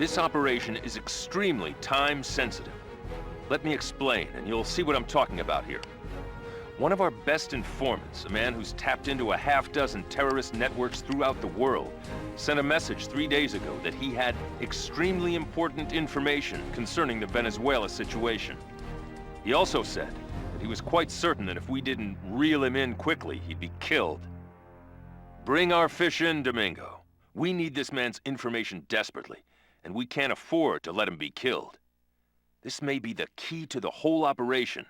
This operation is extremely time-sensitive. Let me explain, and you'll see what I'm talking about here. One of our best informants, a man who's tapped into a half-dozen terrorist networks throughout the world, sent a message 3 days ago that he had extremely important information concerning the Venezuela situation. He also said that he was quite certain that if we didn't reel him in quickly, he'd be killed. Bring our fish in, Domingo. We need this man's information desperately, and we can't afford to let him be killed. This may be the key to the whole operation,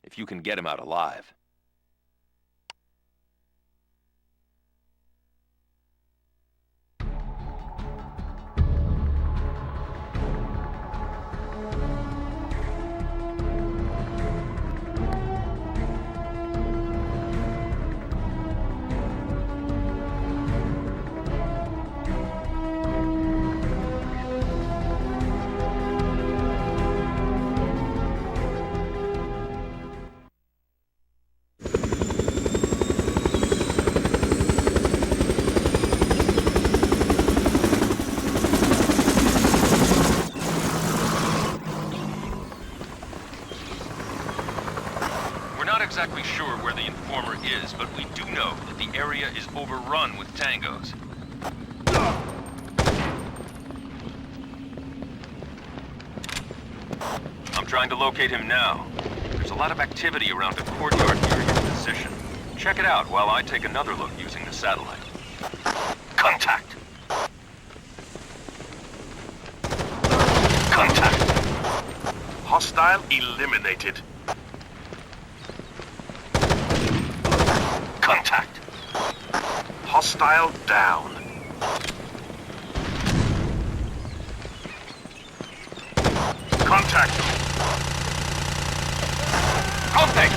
if you can get him out alive. Exactly sure where the informer is, but we do know that the area is overrun with tangos. I'm trying to locate him now. There's a lot of activity around a courtyard near your position. Check it out while I take another look using the satellite. Contact! Contact! Hostile eliminated. Contact! Hostile down. Contact! Contact!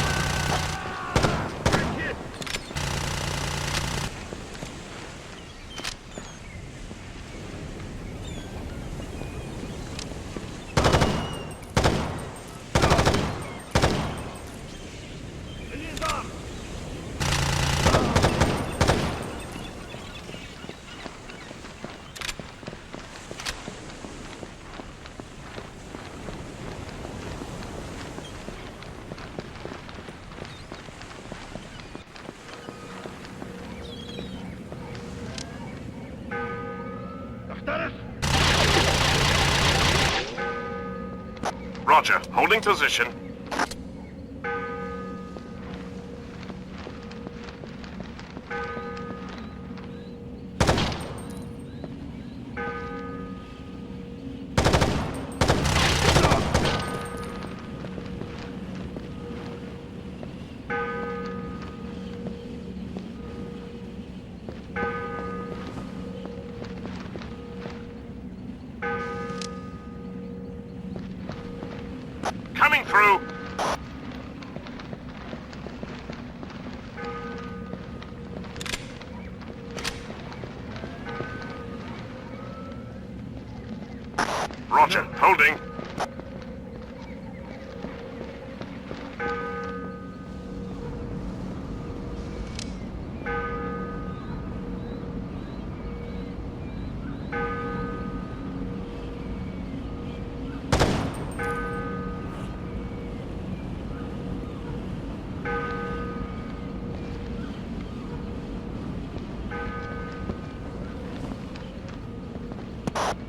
Roger, holding position. Coming through. Roger, holding.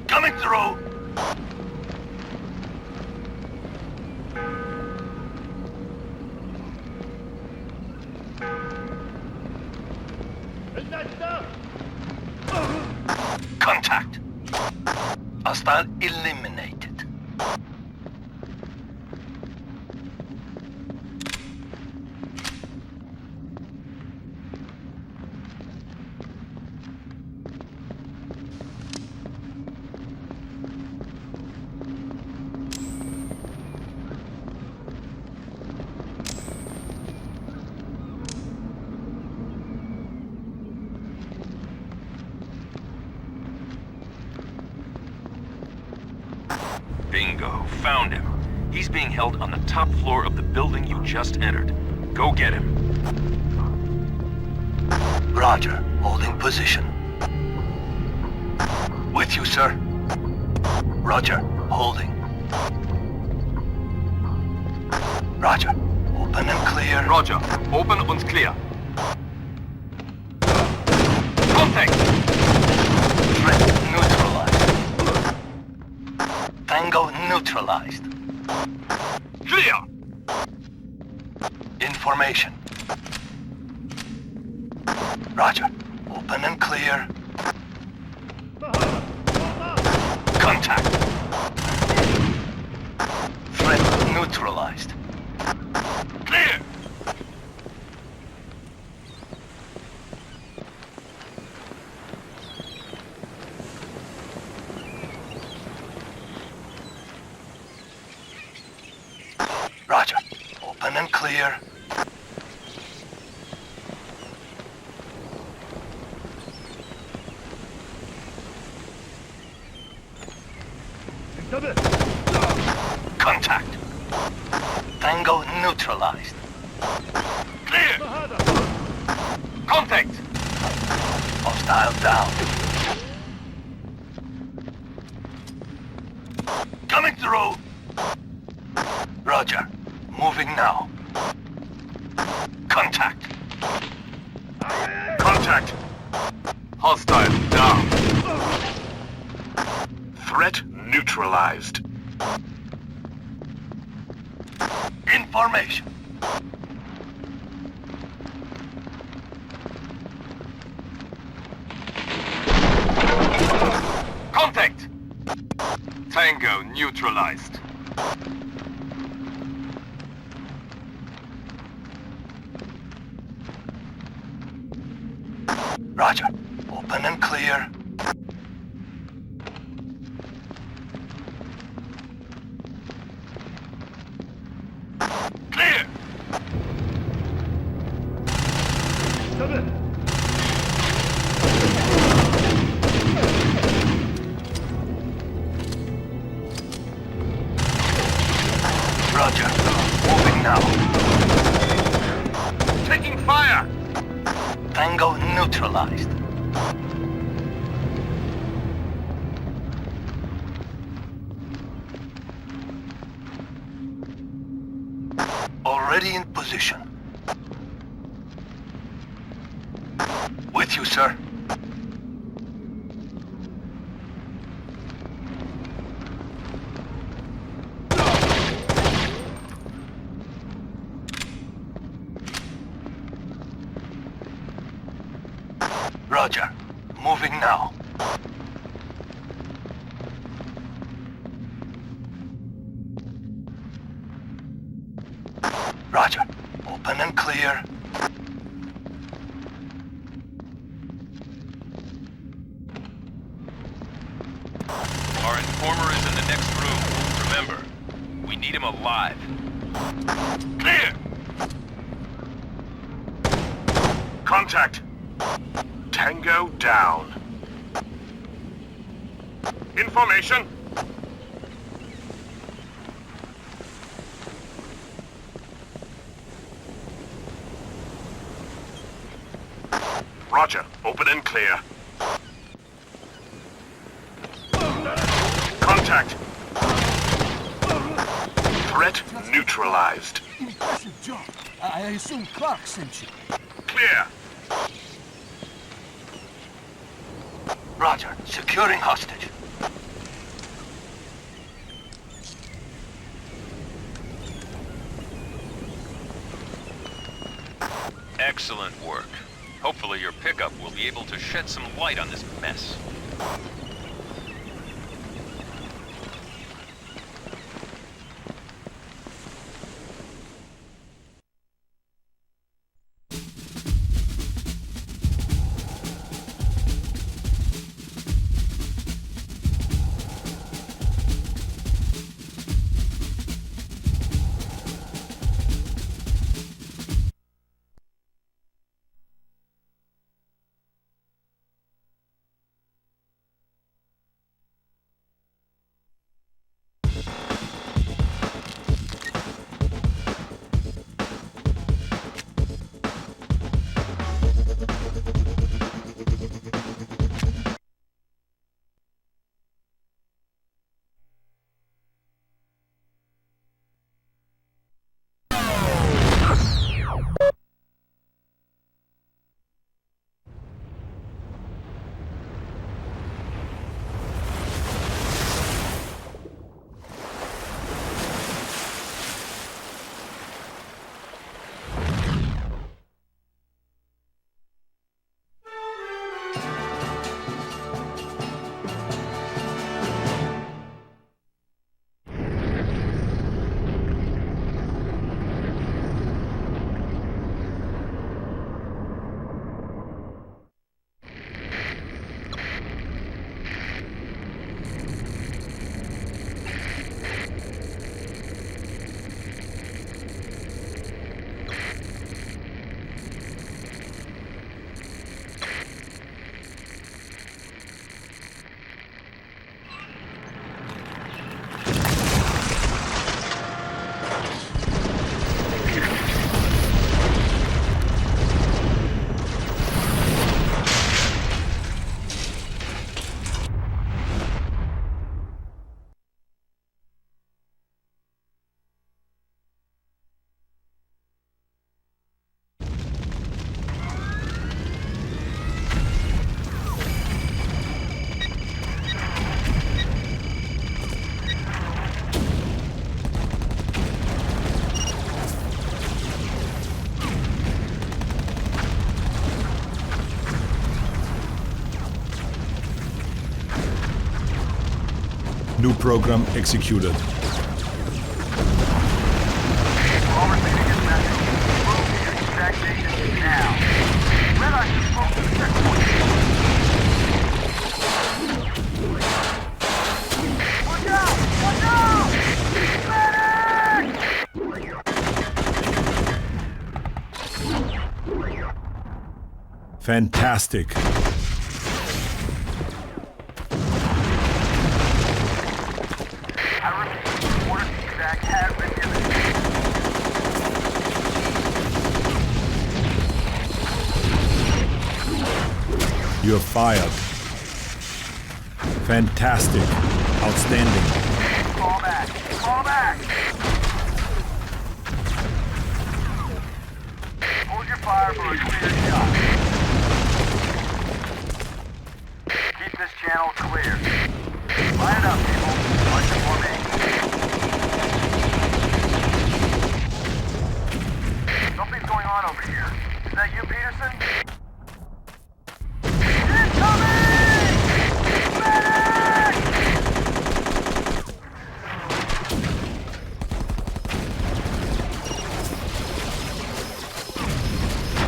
Coming through. Contact. Hostile eliminated. Bingo. Found him. He's being held on the top floor of the building you just entered. Go get him. Roger. Holding position. With you, sir. Roger, holding. Roger, open and clear. Roger, open and clear. Contact! Threat neutralized. Tango neutralized. Clear! Information. Roger, open and clear. Contact. Threat neutralized. Clear! Roger, open and clear. Contact. Tango neutralized. Clear! Contact! Hostile down. Coming through. Roger. Moving now. Contact. Contact. Hostile down. Threat neutralized. Information. Contact! Tango neutralized. Roger. Open and clear. Clear! Roger. Moving now. Taking fire! Tango neutralized. Already in position. With you, sir. Roger. Moving now. Roger. Open and clear. Our informer is in the next room. Remember, we need him alive. Clear! Contact. Tango down. Information. Roger. Open and clear. Contact. Threat neutralized. Impressive job. I assume Clark sent you. Clear. Roger. Securing hostage. Excellent work. Hopefully your pickup will be able to shed some light on this mess. New program executed. All receiving his message. Move to extract station now. Red Eye is close to the checkpoint. Watch out! Watch out! Medic! Fantastic. You're fired. Fantastic. Outstanding. Fall back. Fall back. Hold your fire for a clear shot. Keep this channel clear. Line it up, people. Watch the formation. Something's going on over here. Is that you, Peterson?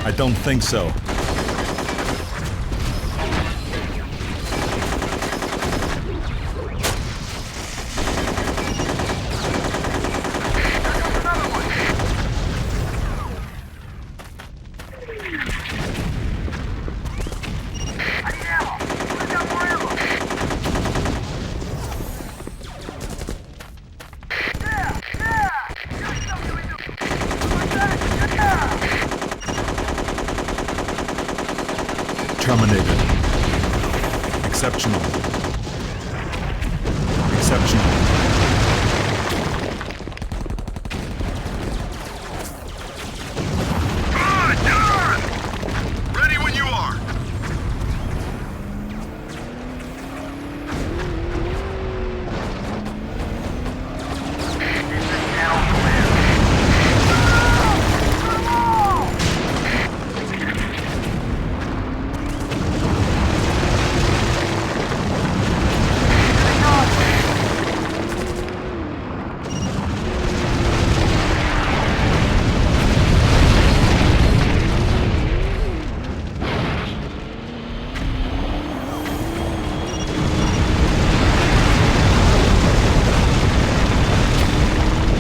I don't think so. Terminated. Exceptional. Exceptional. Good! Done! Ready when you are. Keep this channel clear.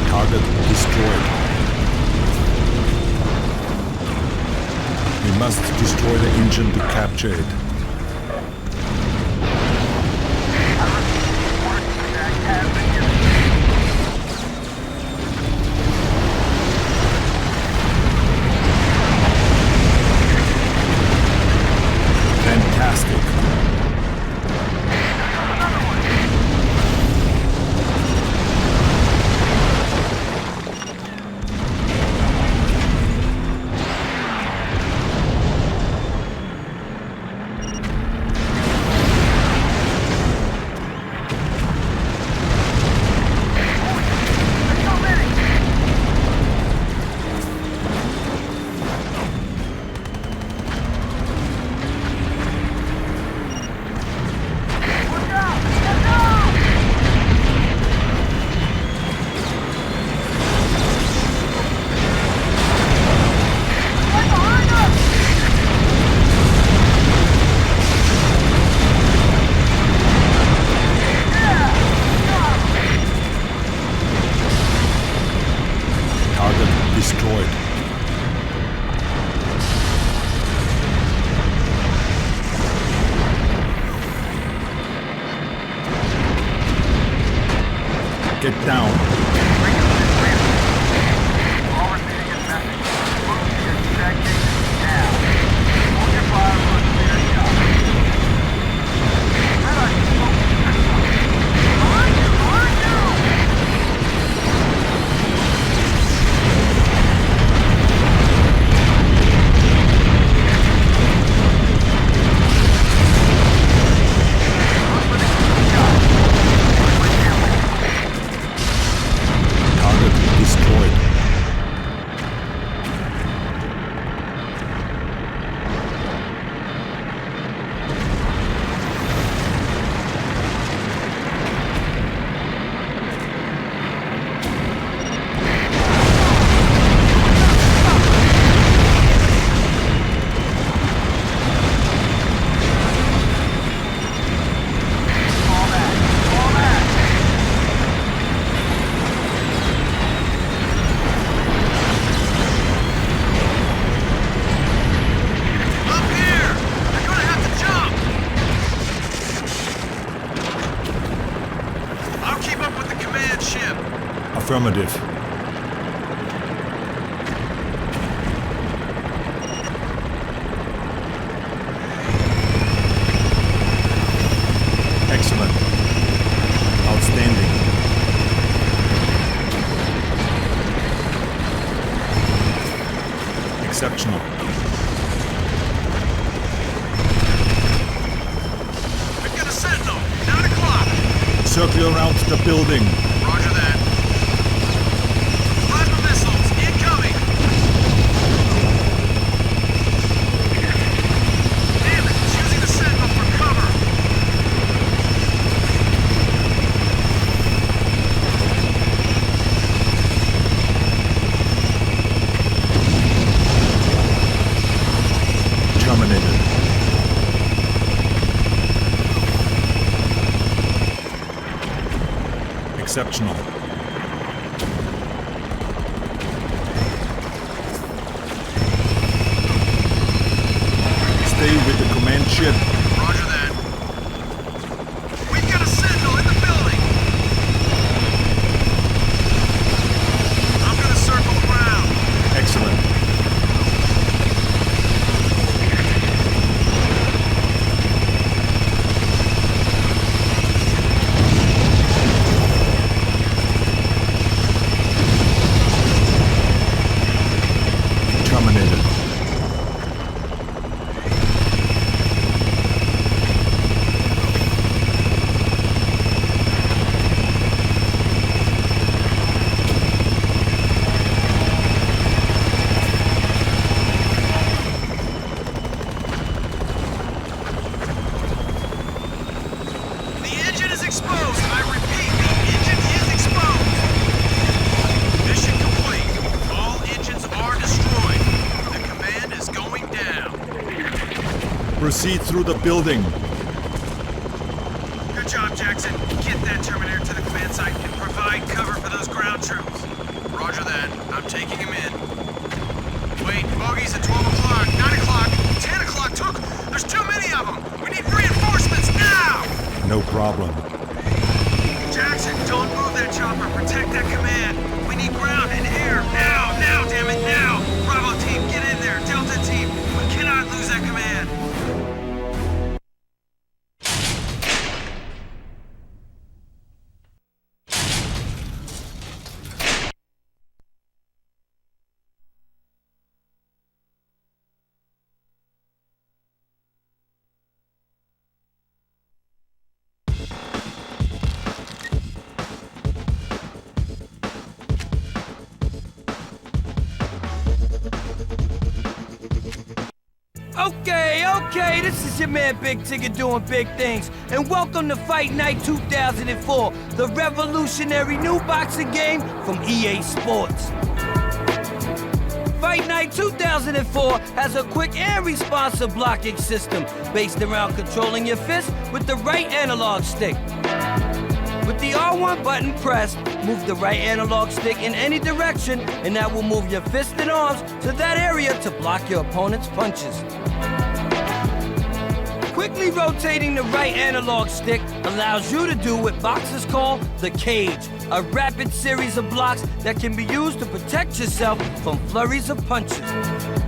Target destroyed. We must destroy the engine to capture it. Fantastic. Destroyed. Get down. All receiving his message. Move to your extract station now. Hold your fire for a clear shot. Red Eye is close to the checkpoint. On you! On you! Affirmative. Excellent. Outstanding. Exceptional. I've got a sentinel. 9 o'clock. Circle around the building. Roger that. Plasma missiles incoming. Damn it, it's using the sentinel for cover. Terminated. Exceptional. Stay with the command ship. Roger that. We've got a sentinel in the building. I'm gonna circle around. Excellent. Terminated. The engine is exposed. I repeat, the engine is exposed. Mission complete. All engines are destroyed. The command is going down. Proceed through the building. Good job, Jackson. Get that Terminator to the command site and provide cover for those ground troops. Roger that. I'm taking him in. Wait, bogeys at 12 o'clock, 9 o'clock, 10 o'clock took. There's too many of them. We need reinforcements now! No problem. Jackson, don't move that chopper. Protect that command. We need ground and air now. Now, damn it, now. Bravo team, get in there. Delta team, we cannot lose that command. Okay, this is your man Big Tigger doing big things, and welcome to Fight Night 2004, the revolutionary new boxing game from EA Sports. Fight Night 2004 has a quick and responsive blocking system based around controlling your fist with the right analog stick. With the R1 button pressed, move the right analog stick in any direction, and that will move your fist and arms to that area to block your opponent's punches. Quickly rotating the right analog stick allows you to do what boxers call the cage, a rapid series of blocks that can be used to protect yourself from flurries of punches.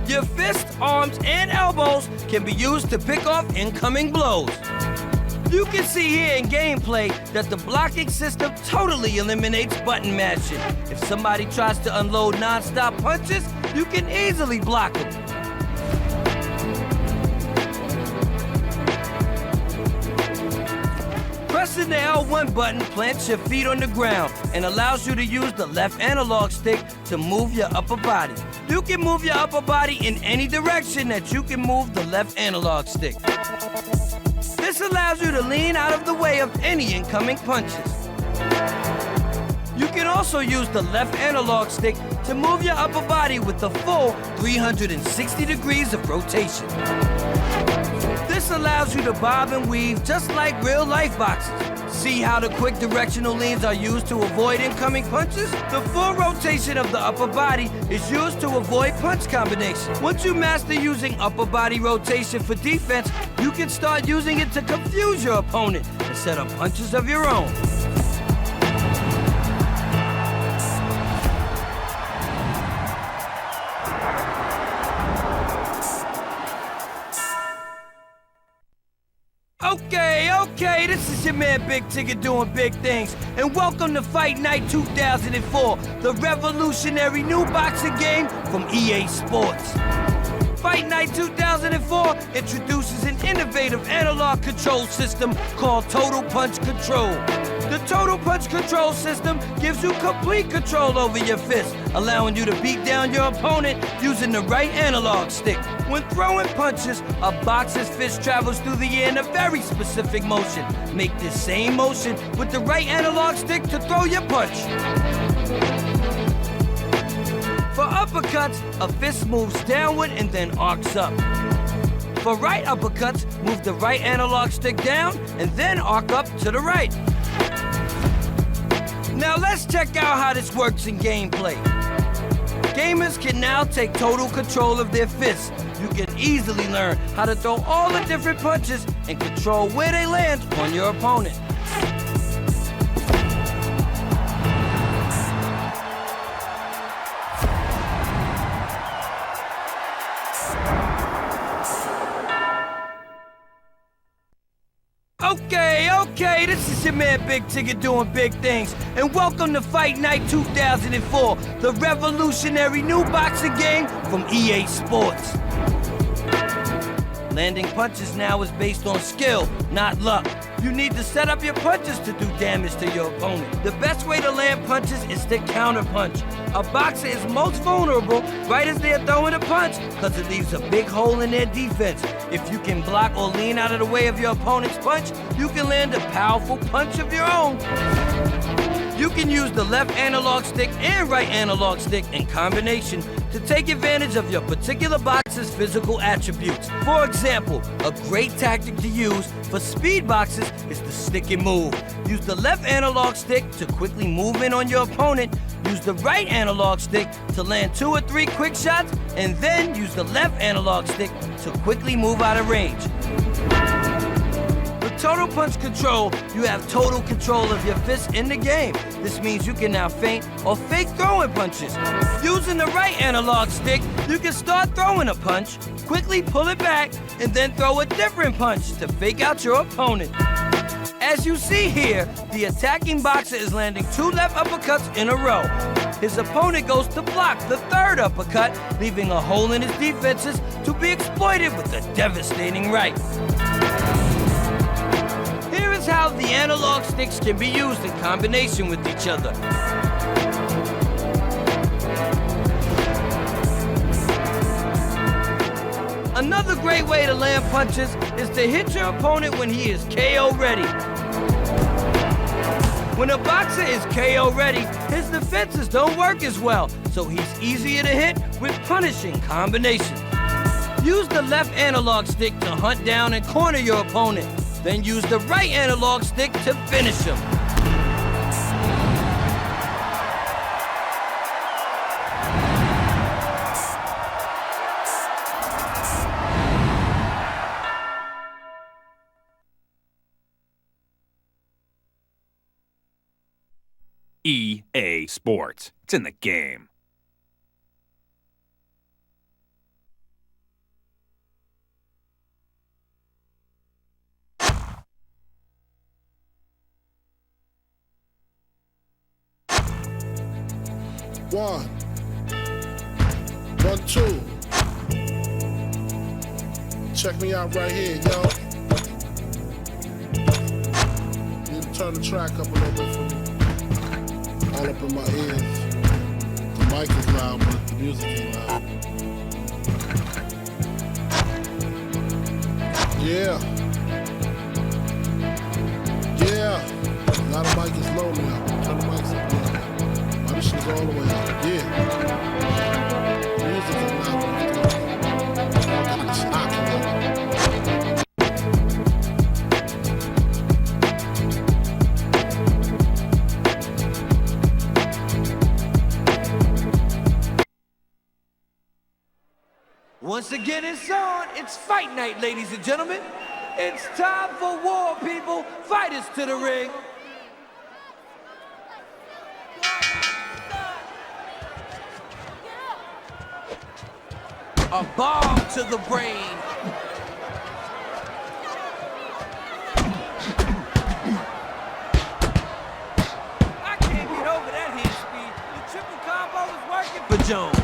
Your fists, arms, and elbows can be used to pick off incoming blows. You can see here in gameplay that the blocking system totally eliminates button mashing. If somebody tries to unload non-stop punches, you can easily block them. Pressing the L1 button plants your feet on the ground and allows you to use the left analog stick to move your upper body. You can move your upper body in any direction that you can move the left analog stick. This allows you to lean out of the way of any incoming punches. You can also use the left analog stick to move your upper body with the full 360 degrees of rotation. This allows you to bob and weave just like real-life boxers. See how the quick directional leans are used to avoid incoming punches? The full rotation of the upper body is used to avoid punch combinations. Once you master using upper body rotation for defense, you can start using it to confuse your opponent and set up punches of your own. Okay, this is your man Big Ticket doing big things, and welcome to Fight Night 2004, the revolutionary new boxing game from EA Sports. Fight Night 2004 introduces an innovative analog control system called Total Punch Control. The Total Punch Control system gives you complete control over your fist, allowing you to beat down your opponent using the right analog stick. When throwing punches, a boxer's fist travels through the air in a very specific motion. Make this same motion with the right analog stick to throw your punch. For uppercuts, a fist moves downward and then arcs up. For right uppercuts, move the right analog stick down and then arc up to the right. Now let's check out how this works in gameplay. Gamers can now take total control of their fists. You can easily learn how to throw all the different punches and control where they land on your opponent. Okay, this is your man Big Ticket doing big things, and welcome to Fight Night 2004, the revolutionary new boxing game from EA Sports. Landing punches now is based on skill, not luck. You need to set up your punches to do damage to your opponent. The best way to land punches is to counter punch. A boxer is most vulnerable right as they're throwing a punch because it leaves a big hole in their defense. If you can block or lean out of the way of your opponent's punch, you can land a powerful punch of your own. You can use the left analog stick and right analog stick in combination to take advantage of your particular boxer's physical attributes. For example, a great tactic to use for speed boxers is the stick and move. Use the left analog stick to quickly move in on your opponent, use the right analog stick to land 2 or 3 quick shots, and then use the left analog stick to quickly move out of range. With Total Punch Control, you have total control of your fists in the game. This means you can now feint or fake throwing punches. Using the right analog stick, you can start throwing a punch, quickly pull it back, and then throw a different punch to fake out your opponent. As you see here, the attacking boxer is landing 2 left uppercuts in a row. His opponent goes to block the 3rd uppercut, leaving a hole in his defenses to be exploited with a devastating right. Here is how the analog sticks can be used in combination with each other. Another great way to land punches is to hit your opponent when he is KO ready. When a boxer is KO ready, his defenses don't work as well, so he's easier to hit with punishing combinations. Use the left analog stick to hunt down and corner your opponent. Then use the right analog stick to finish him. EA Sports. It's in the game. One, 2. Check me out right here, yo. Need to turn the track up a little bit for me. All up in my ears. The mic is loud, but the music ain't loud. Yeah. Now the mic is low now. Turn the mics up now. This shit's all the way out. Yeah. The music is loud. It's hot. Once again, it's on. It's fight night, ladies and gentlemen. It's time for war, people. Fighters to the ring. A bomb to the brain. Jones.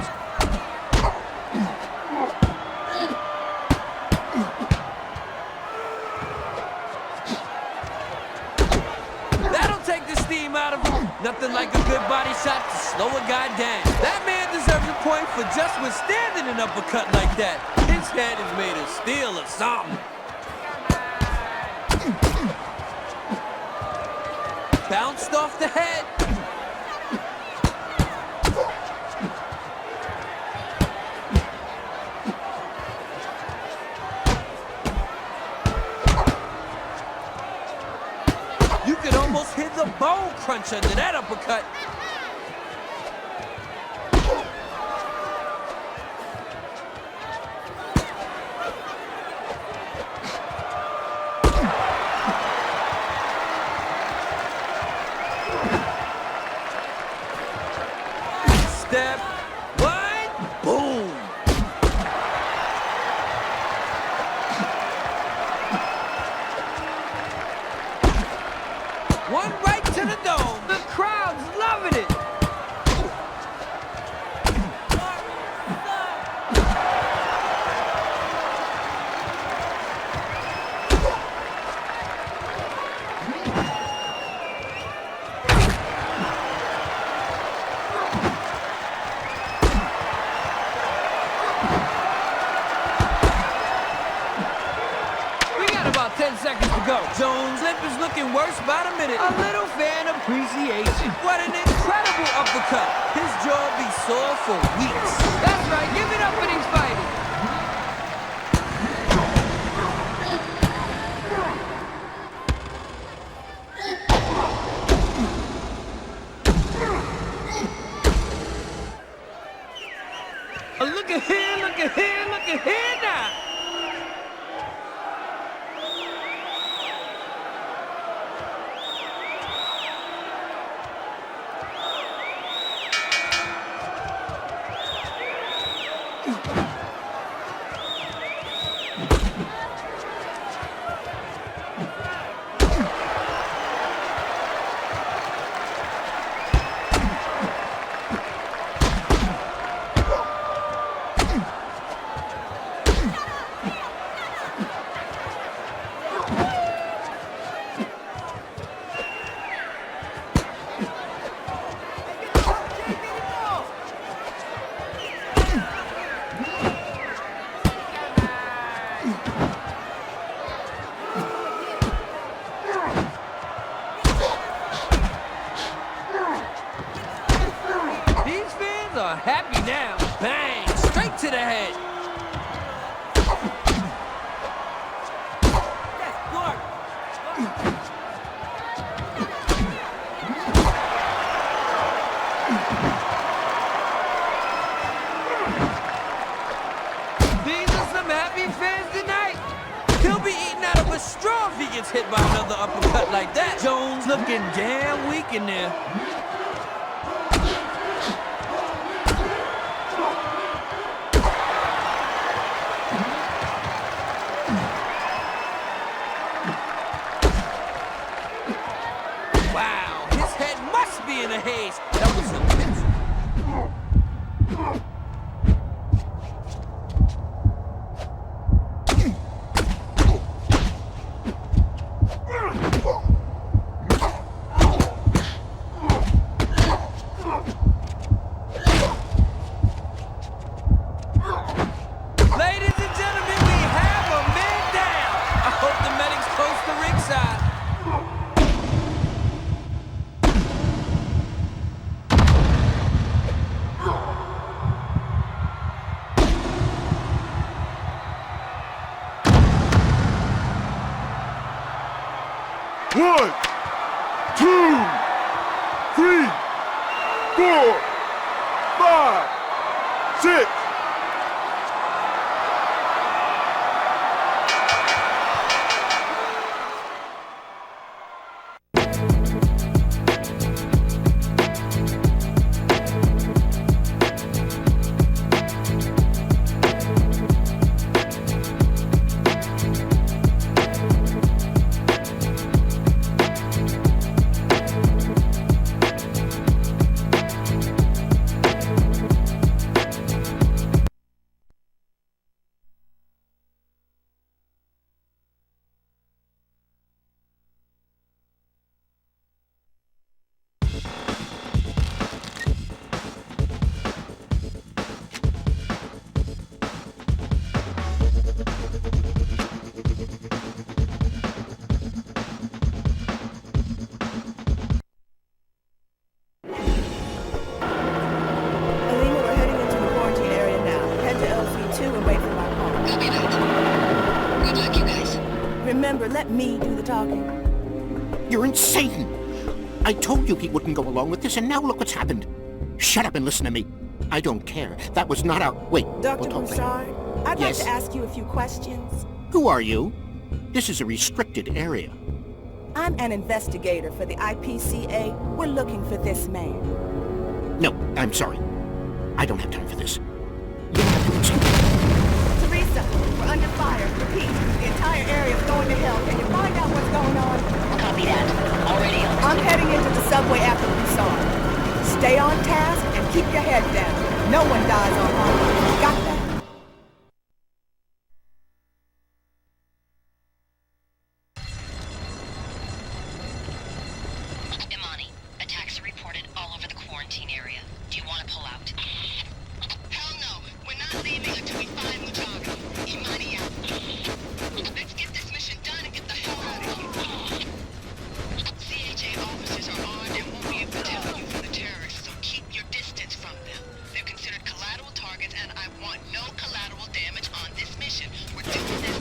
That'll take the steam out of him. Nothing like a good body shot to slow a guy down. That man deserves a point for just withstanding an uppercut like that. His head is made of steel or something. Bounced off the head. You could almost hit the bone crunch under that uppercut. Step one, boom. One right to the dome. The crowd's loving it. We got about 10 seconds to go. Jones' lip is looking worse by the minute. A little fan appreciation. What an incredible uppercut. His jaw be sore for weeks. That's right, give it up for these fighters. Look at here, look at here, look at here now. These fans are happy now. Bang, straight to the head. These are some happy fans tonight. He'll be eating out of a straw if he gets hit by another uppercut like that. Jones looking damn weak in there. Wow, his head must be in a haze. That was a picture. Ladies and gentlemen, we have a man down. I hope the medic's close to ringside. One, 2, 3, 4, 5, 6. Remember, let me do the talking. You're insane! I told you he wouldn't go along with this, and now look what's happened. Shut up and listen to me. I don't care. That was not our... Wait, Dr. we'll talk later. Broussard, I'd Yes? like to ask you a few questions. Who are you? This is a restricted area. I'm an investigator for the IPCA. We're looking for this man. No, I'm sorry. I don't have time for this. You'll have to explain. Teresa, we're under fire. Repeat, the entire area is going to hell. Can you find out what's going on? Copy that. Already on. I'm heading into the subway after Broussard. Stay on task and keep your head down. No one dies on highway. Got that? Imani, attacks are reported all over the quarantine area. Do you want to pull out? Hell no. We're not leaving until we find Mujaga. Imani out. Let's get this mission done and get the hell out of here. CHA officers are armed and won't be able to tell you from the terrorists, so keep your distance from them. They're considered collateral targets, and I want no collateral damage on this mission. We're doing this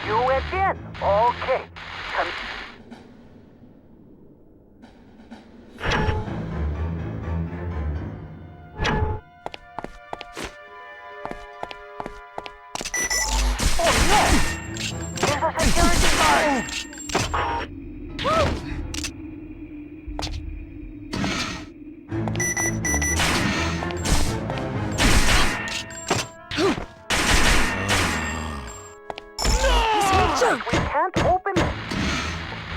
You went in. Okay. Come. Oh no! There's a security guard. We can't open it.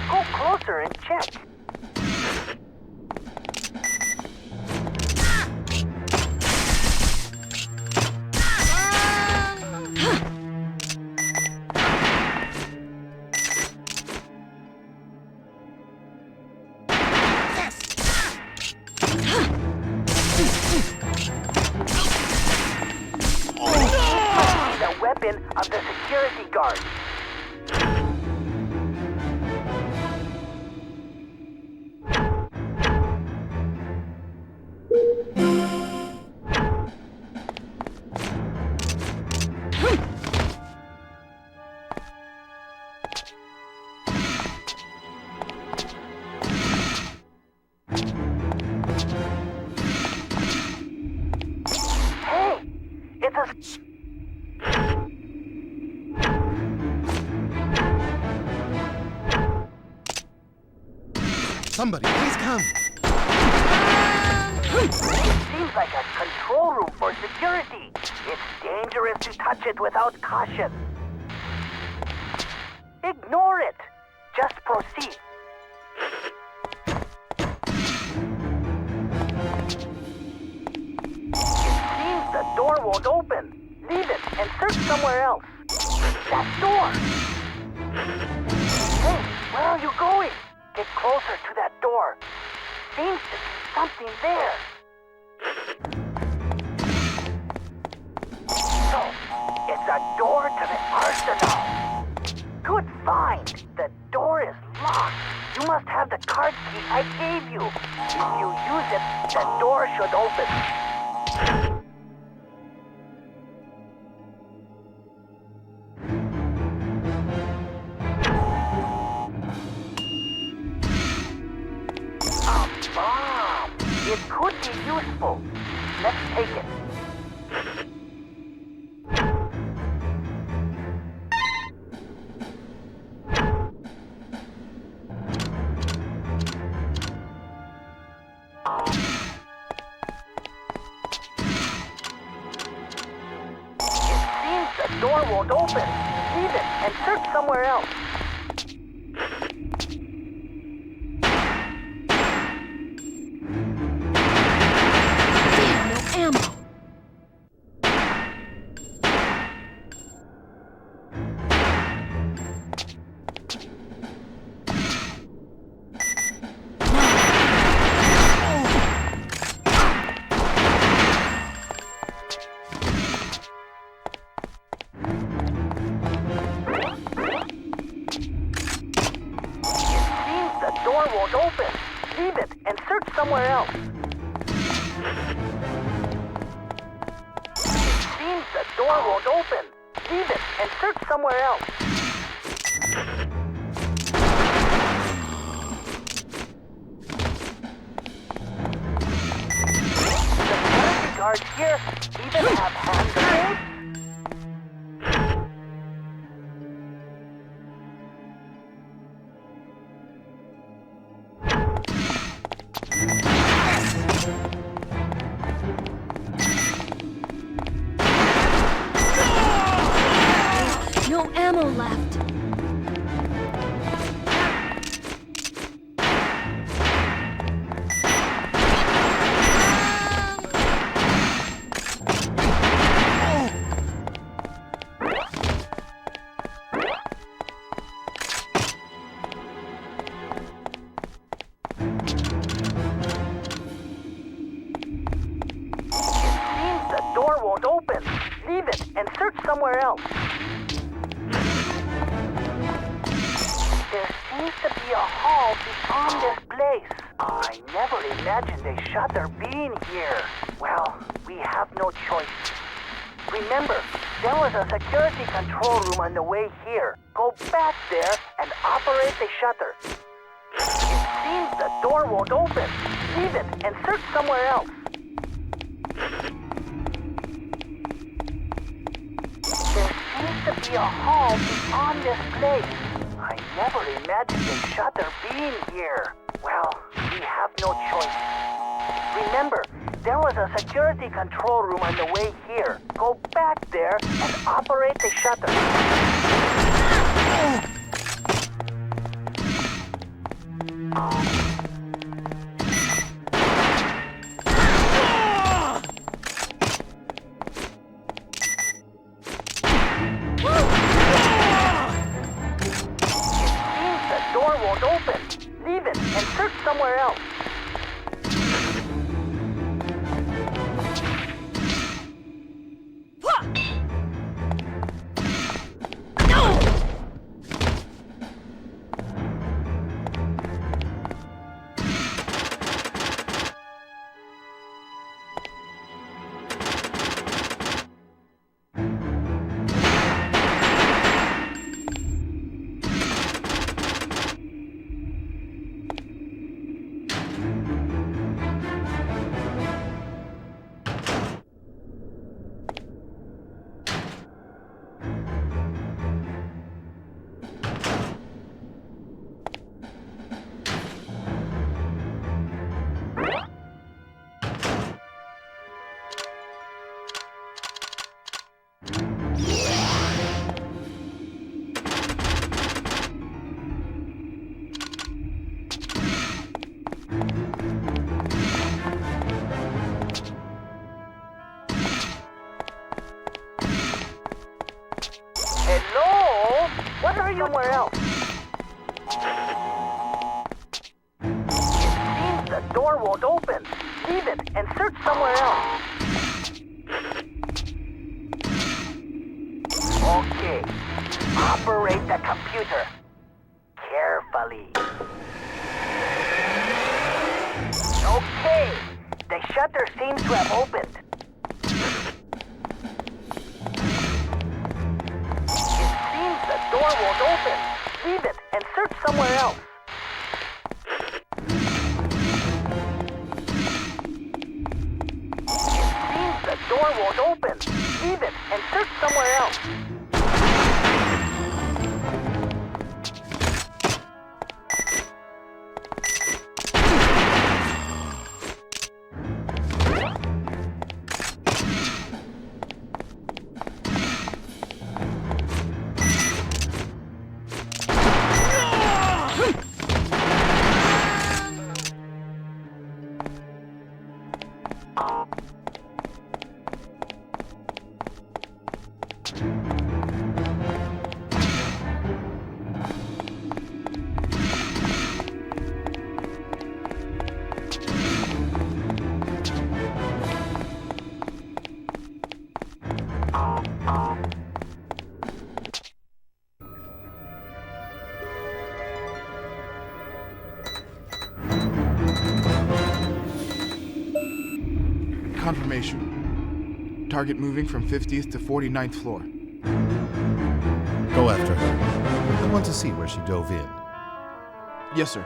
Go closer and check. The weapon of the security guard. Somebody, please come. It seems like a control room for security. It's dangerous to touch it without caution. Ignore it. Just proceed. It seems the door won't open. Leave it and search somewhere else. That door! Hey, where are you going? Get closer to that door. Seems to be something there. So, it's a door to the arsenal. Good find. The door is locked. You must have the card key I gave you. If you use it, the door should open. It could be useful. Let's take it. It seems the door won't open. Leave it and search somewhere else. Somewhere else. It seems the door won't open. Leave it and search somewhere else. The security guards here even have hand grenades? No ammo left. else. There seems to be a hall beyond this place. I never imagined a shutter being here. Well, we have no choice. Remember, there was a security control room on the way here. Go back there and operate the shutter. It seems the door won't open. Leave it and search somewhere else. There seems to be a hall beyond this place. I never imagined a shutter being here. Well, we have no choice. Remember, there was a security control room on the way here. Go back there and operate the shutter. Won't open. Leave it and search somewhere else. Somewhere else. It seems the door won't open. Leave it and search somewhere else. Okay. Operate the computer. Carefully. Okay. The shutter seems to have opened. The door won't open. Leave it and search somewhere else. It seems the door won't open. Leave it and search somewhere else. Confirmation. Target moving from 50th to 49th floor. Go after her. I want to see where she dove in. Yes, sir.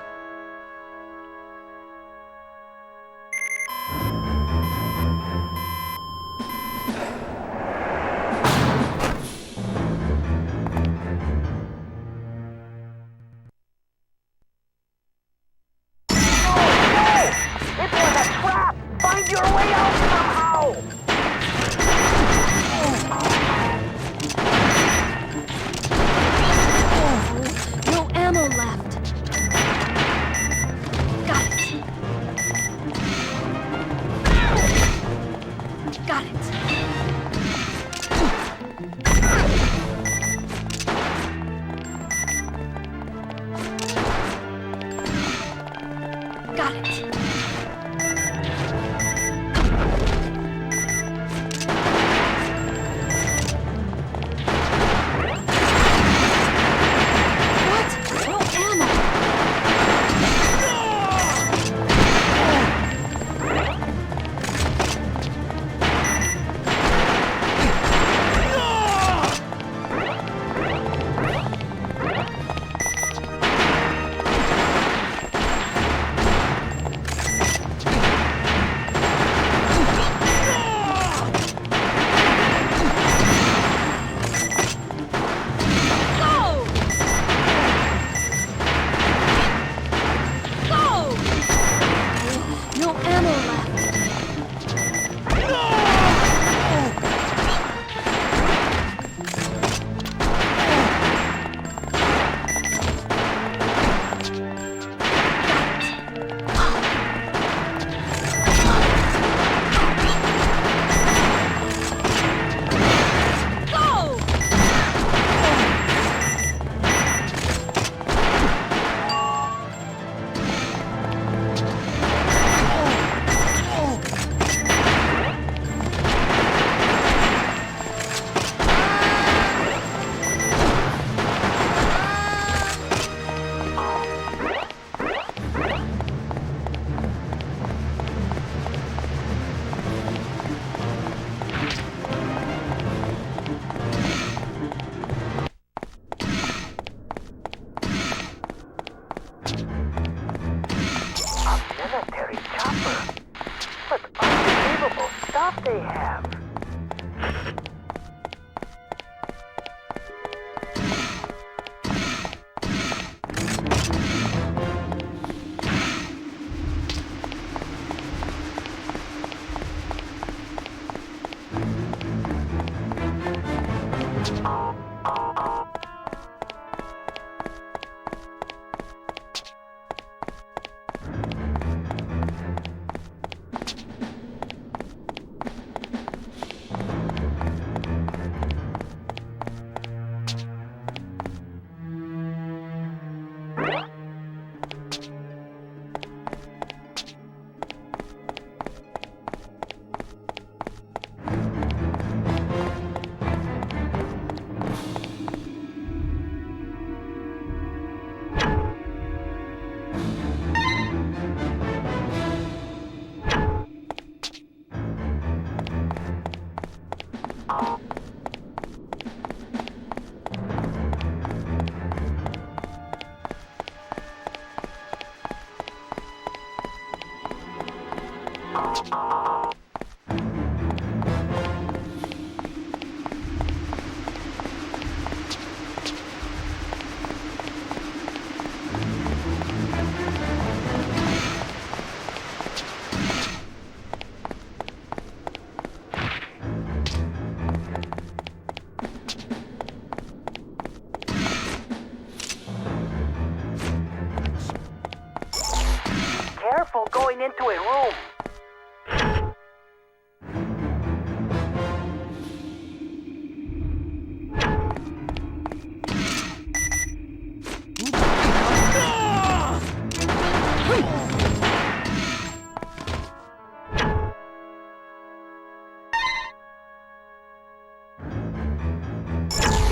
Careful going into a room.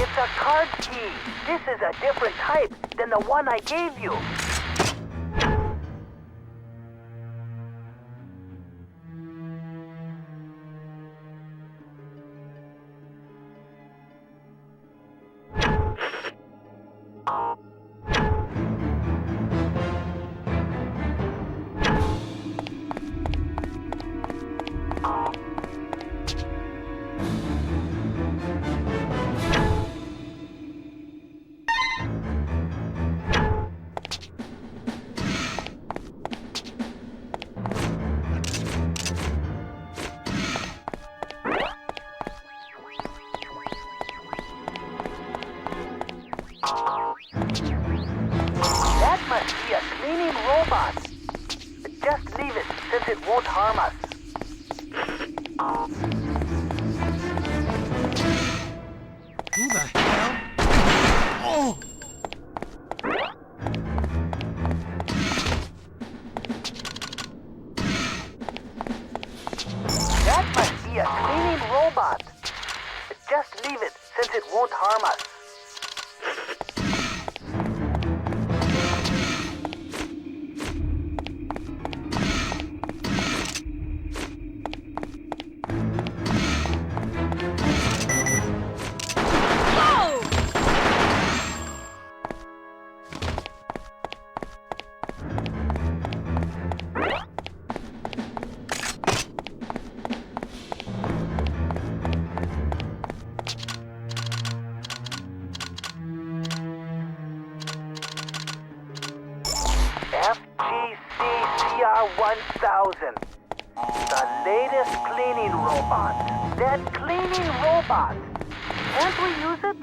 It's a card key. This is a different type than the one I gave you. That must be a cleaning robot. Just leave it, since it won't harm us. Who the hell? Oh! That must be a cleaning robot. Just leave it, since it won't harm us. FGCCR1000. The latest cleaning robot. That cleaning robot. Can't we use it?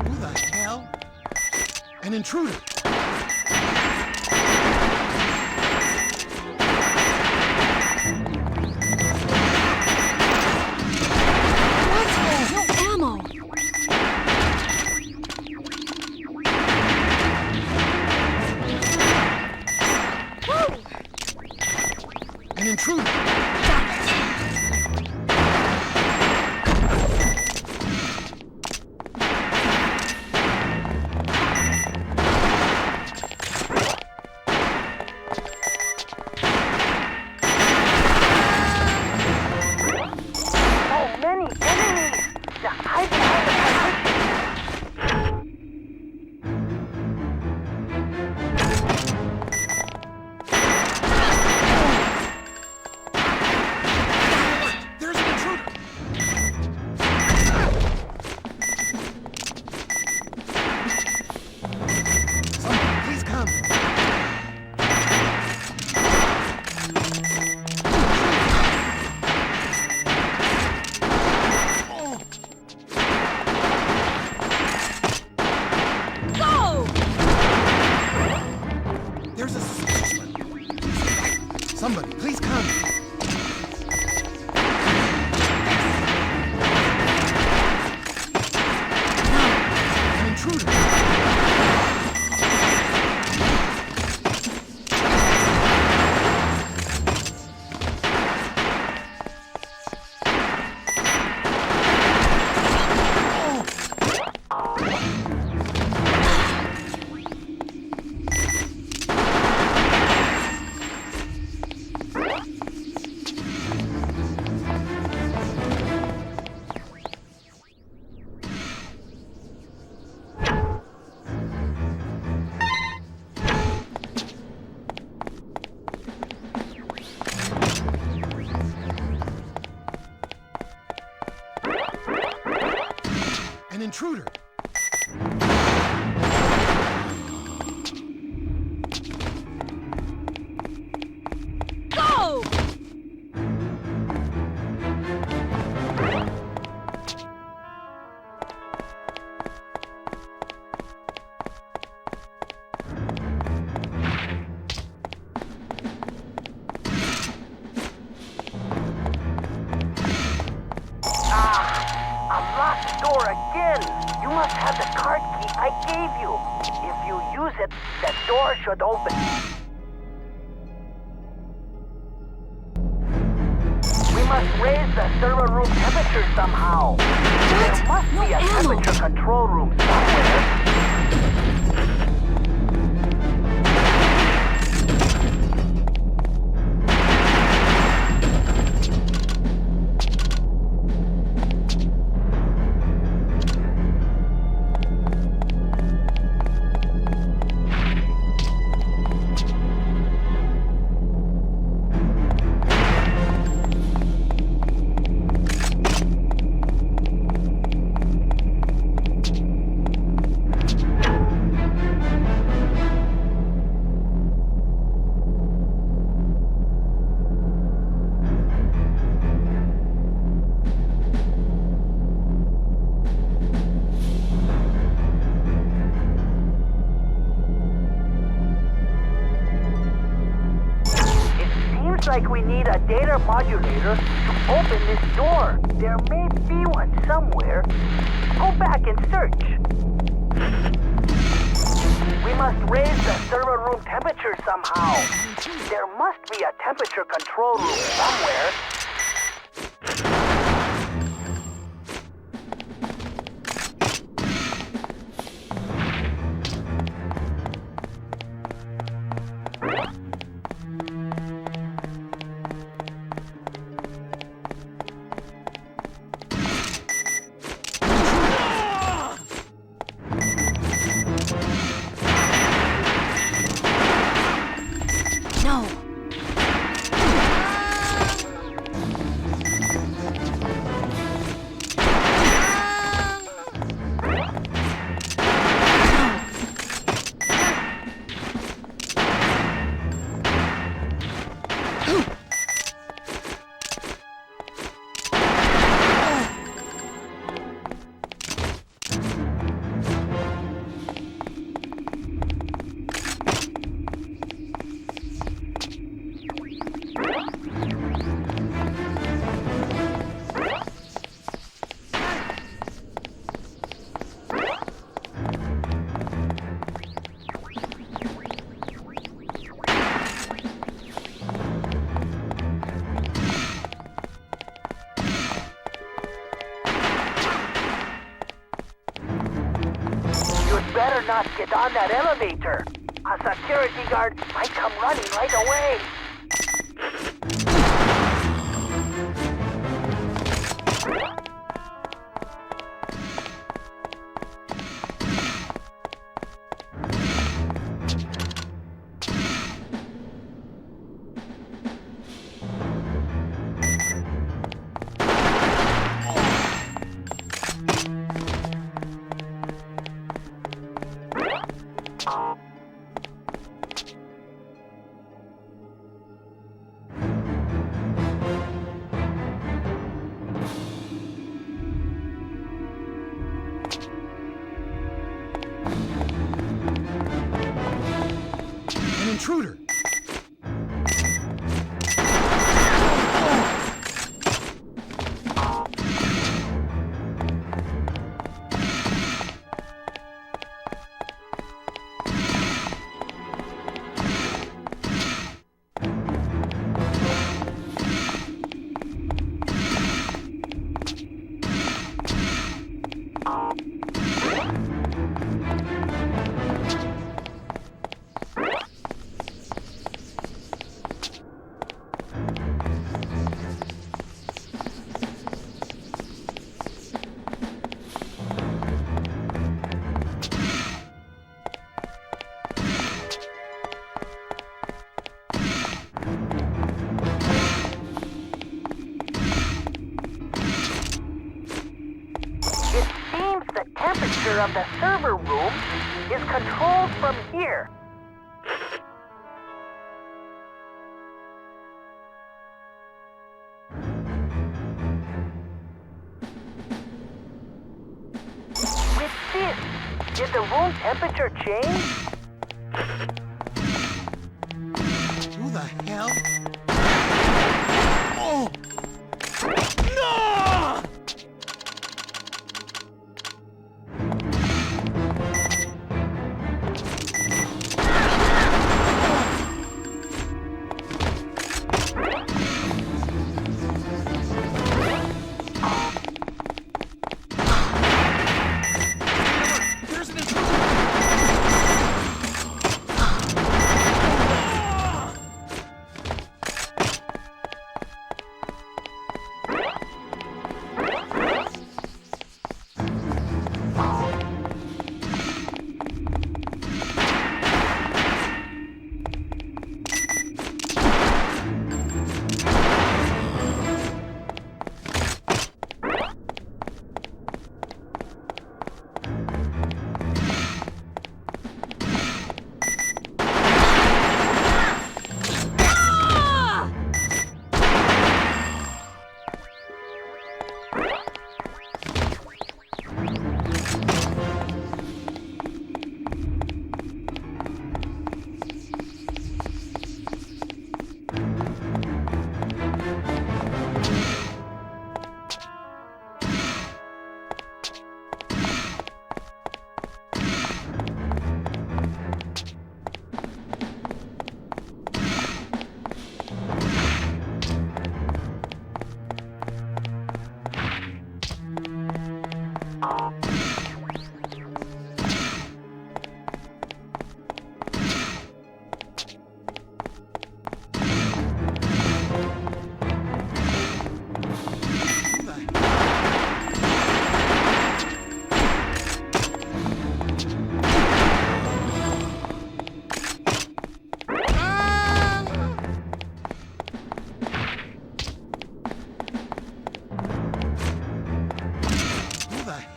Who the hell? An intruder. An intruder! intruder! An intruder! Go! You must have the card key I gave you. If you use it, the door should open. We must raise the server room temperature somehow. There must be a temperature control room somewhere. Like we need a data modulator to open this door. There may be one somewhere. Go back and search. We must raise the server room temperature somehow. There must be a temperature control room somewhere. Better not get on that elevator. A security guard might come running right away. An intruder! temperature of the server room is controlled from here. With this, did the room temperature change? Who the hell? Oh! No!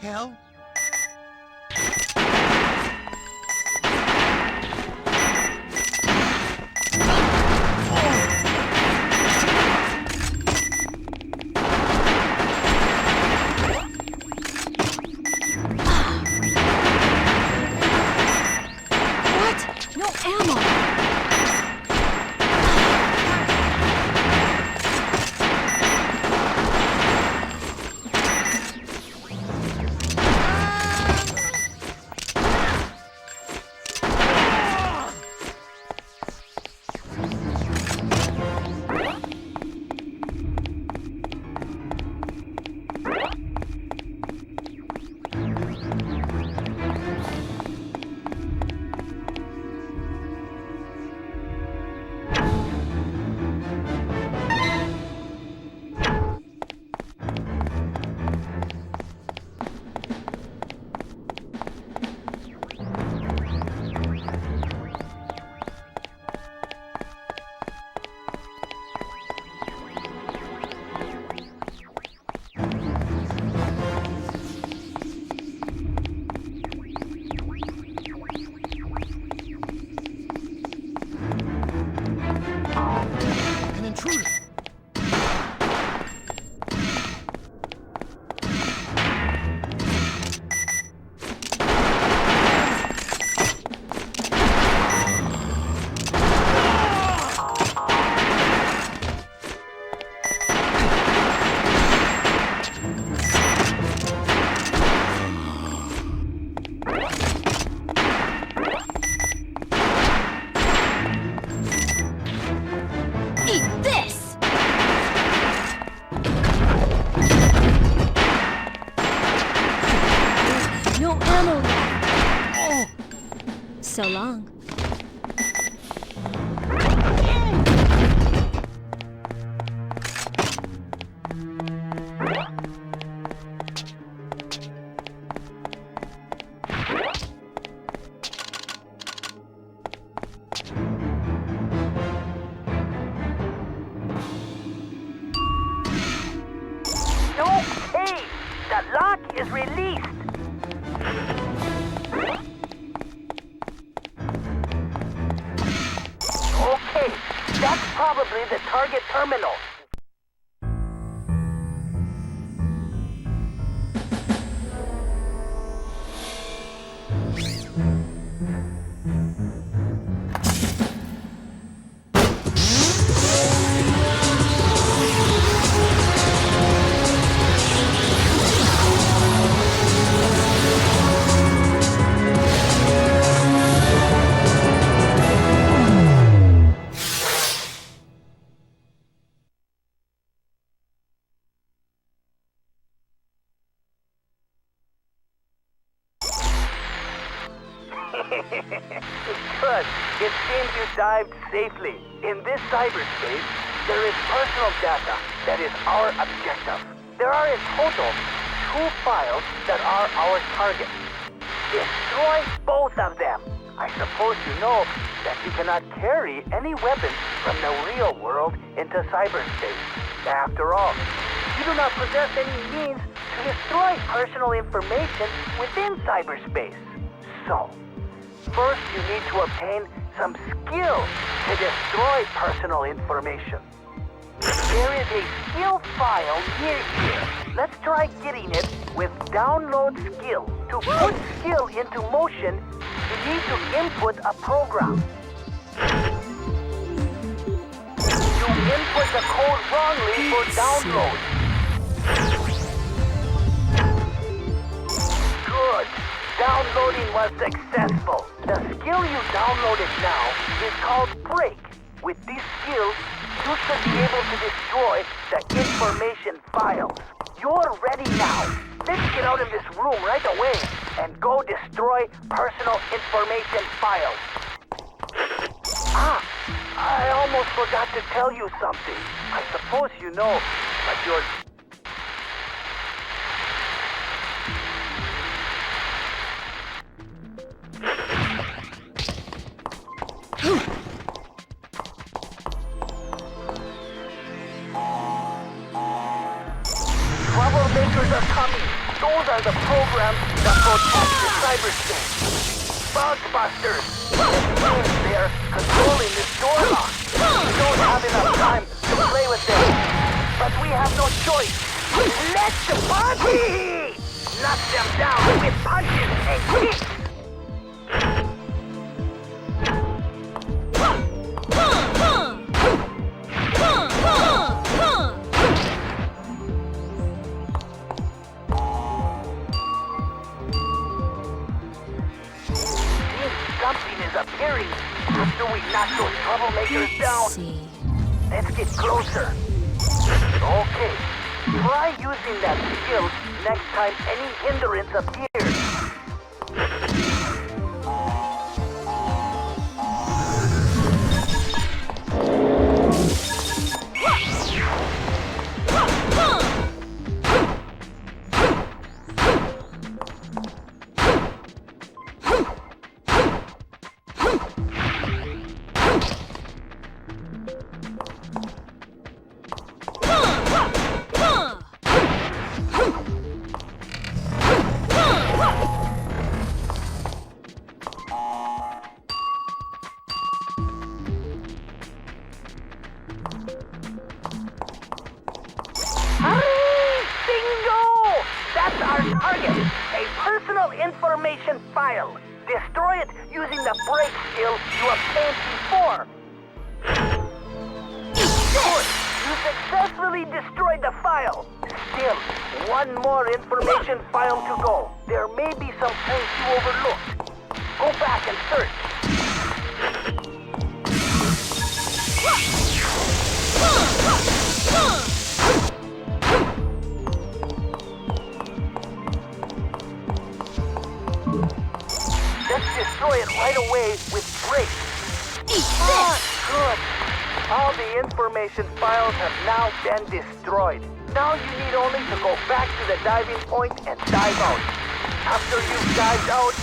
Hell? What? No ammo! So long. Okay, the lock is released. obviously the target terminal. Good. It seems you dived safely. In this cyberspace, there is personal data that is our objective. There are in total 2 files that are our target. Destroy both of them. I suppose you know that you cannot carry any weapons from the real world into cyberspace. After all, you do not possess any means to destroy personal information within cyberspace. So, first you need to obtain some skill to destroy personal information. There is a skill file near here. Let's try getting it with download skill. To put skill into motion, you need to input a program. You input the code wrongly for download. Good. Downloading was successful. The skill you downloaded now is called Break. With these skills, you should be able to destroy the information files. You're ready now. Let's get out of this room right away and go destroy personal information files. I almost forgot to tell you something. I suppose you know, but you're... Troublemakers are coming. Those are the programs that protect the cyberspace. Bugbusters. They're controlling this door lock. We don't have enough time to play with them. But we have no choice. Let's party! Knock them down with punches and kicks. Something is appearing after we knock those troublemakers down. Let's get closer. Okay. Try using that skill next time any hindrance appears. Information file. Destroy it using the break skill you obtained before. Good. You successfully destroyed the file. Still, one more information file to go. There may be some things you overlooked. Go back and search. Let's destroy it right away with brakes. Good. All the information files have now been destroyed. Now you need only to go back to the diving point and dive out. After you've dived out,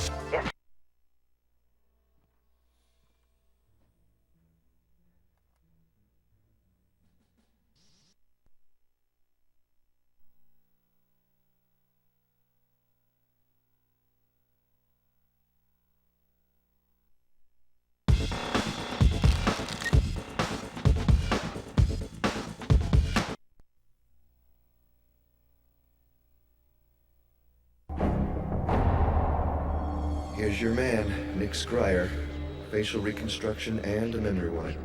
Here's your man, Nick Scryer. Facial reconstruction and a memory wipe.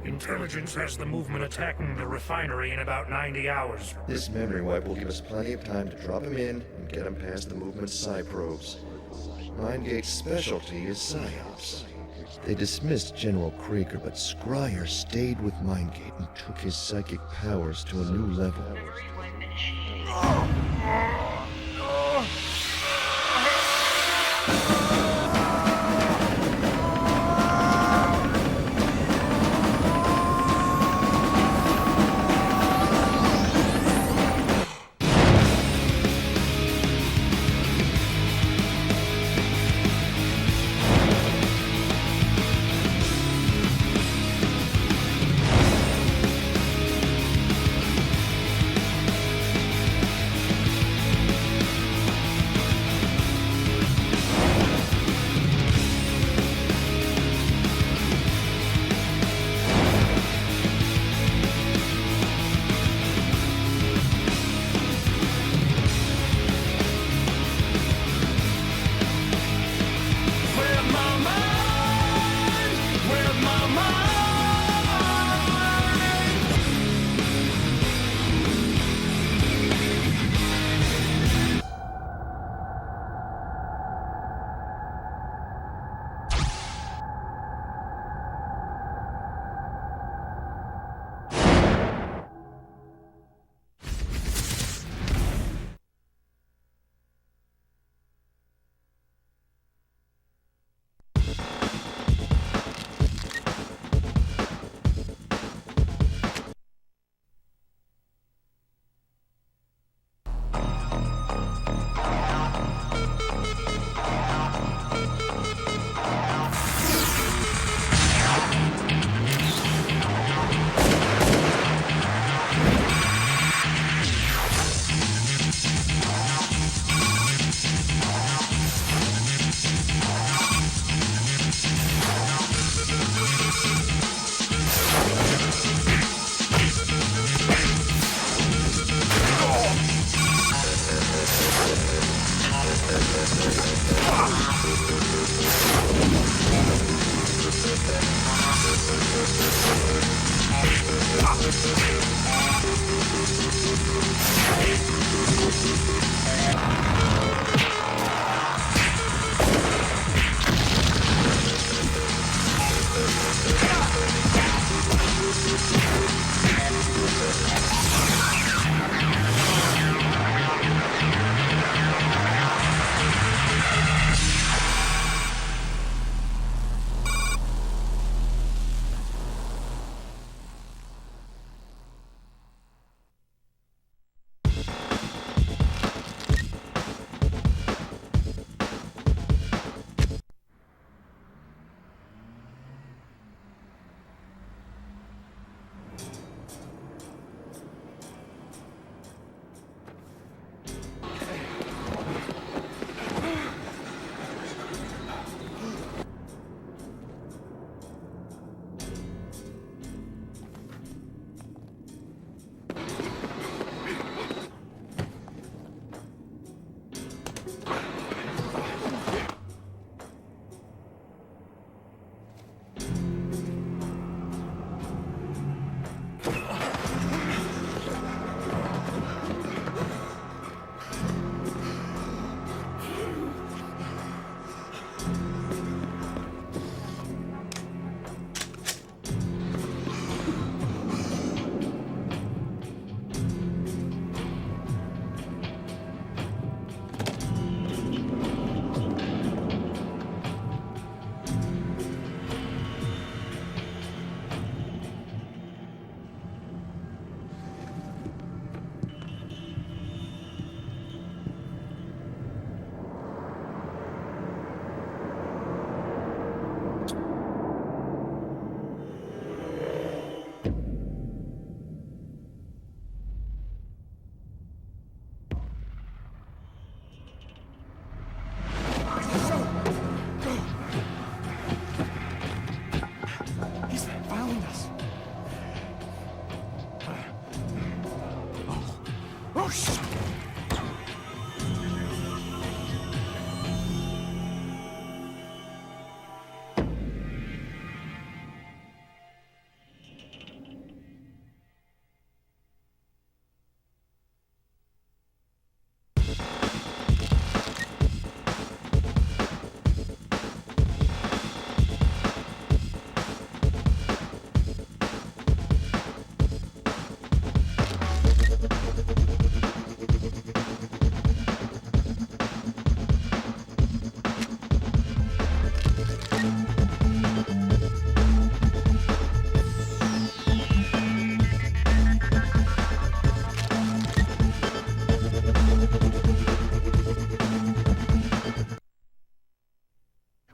Intelligence has the movement attacking the refinery in about 90 hours. This memory wipe will give us plenty of time to drop him in and get him past the movement's psi probes. Mindgate's specialty is Psi-Ops. They dismissed General Krieger, but Scryer stayed with Mindgate and took his psychic powers to a new level.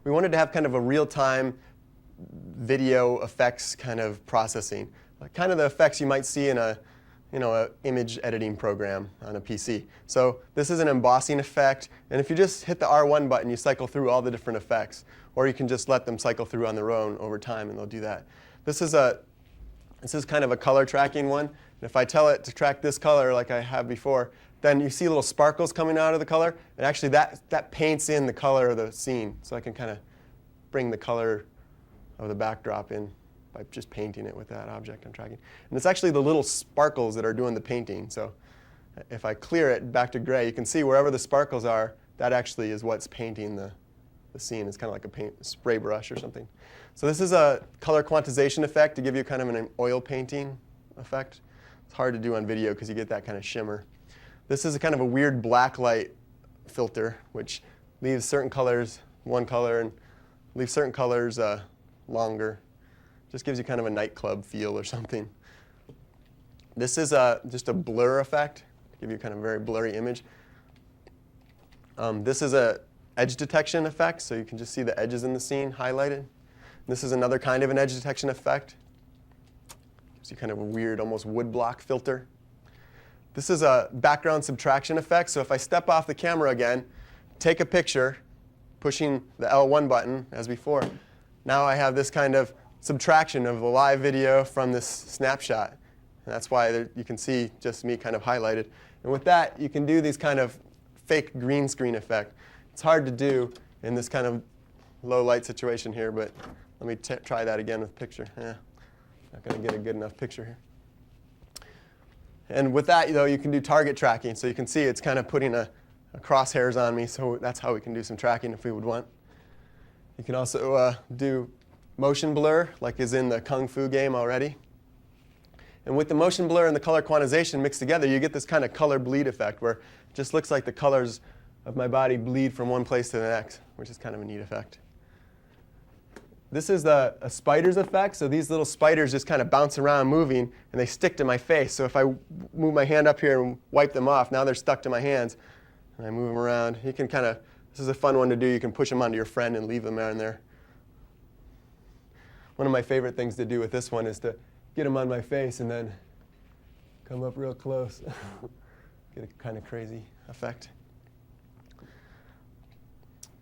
we wanted to have kind of a real-time video effects kind of processing, like kind of the effects you might see in a image editing program on a PC. So this is an embossing effect, and if you just hit the R1 button, you cycle through all the different effects, or you can just let them cycle through on their own over time, and they'll do that. This is kind of a color tracking one, and if I tell it to track this color like I have before, then you see little sparkles coming out of the color, and actually that paints in the color of the scene, so I can kind of bring the color of the backdrop in by just painting it with that object I'm tracking. And it's actually the little sparkles that are doing the painting. So if I clear it back to gray, you can see wherever the sparkles are, that actually is what's painting the scene. It's kind of like a spray brush or something. So this is a color quantization effect to give you kind of an oil painting effect. It's hard to do on video because you get that kind of shimmer. This is a kind of a weird black light filter, which leaves certain colors one color and leaves certain colors longer. Just gives you kind of a nightclub feel or something. This is just a blur effect to give you kind of a very blurry image. This is a edge detection effect, so you can just see the edges in the scene highlighted. This is another kind of an edge detection effect. Gives you kind of a weird, almost woodblock filter. This is a background subtraction effect, so if I step off the camera again, take a picture, pushing the L1 button as before, now I have this kind of subtraction of the live video from this snapshot. And that's why you can see just me kind of highlighted. And with that, you can do these kind of fake green screen effect. It's hard to do in this kind of low light situation here, but let me try that again with picture. Not going to get a good enough picture here. And with that, though, you can do target tracking. So you can see it's kind of putting a crosshairs on me, so that's how we can do some tracking if we would want. You can also do motion blur, like is in the Kung Fu game already. And with the motion blur and the color quantization mixed together, you get this kind of color bleed effect where it just looks like the colors of my body bleed from one place to the next, which is kind of a neat effect. This is a spider's effect. So these little spiders just kind of bounce around moving, and they stick to my face. So if I move my hand up here and wipe them off, now they're stuck to my hands, and I move them around. You can kind of, this is a fun one to do. You can push them onto your friend and leave them down there. One of my favorite things to do with this one is to get them on my face and then come up real close. Get a kind of crazy effect.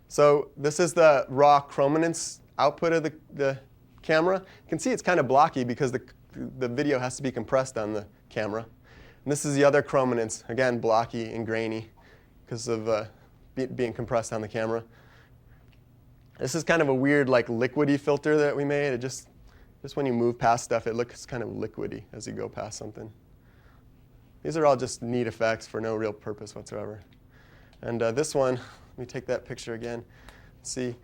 So this is the raw chrominance output of the camera. You can see it's kind of blocky because the video has to be compressed on the camera. And this is the other chrominance, again blocky and grainy because of being compressed on the camera. This is kind of a weird, like, liquidy filter that we made. It just when you move past stuff, it looks kind of liquidy as you go past something. These are all just neat effects for no real purpose whatsoever. And this one, let me take that picture again. See,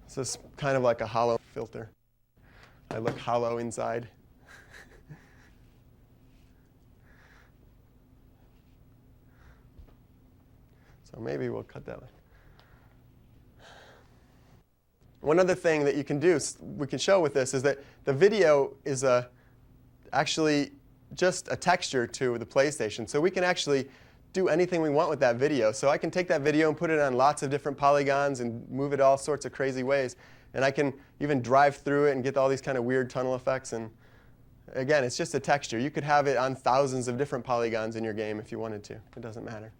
this is kind of like a hollow filter. I look hollow inside. So maybe we'll cut that one. One other thing that you can do, we can show with this, is that the video is actually just a texture to the PlayStation. So we can actually do anything we want with that video. So I can take that video and put it on lots of different polygons and move it all sorts of crazy ways. And I can even drive through it and get all these kind of weird tunnel effects. And again, it's just a texture. You could have it on thousands of different polygons in your game if you wanted to. It doesn't matter.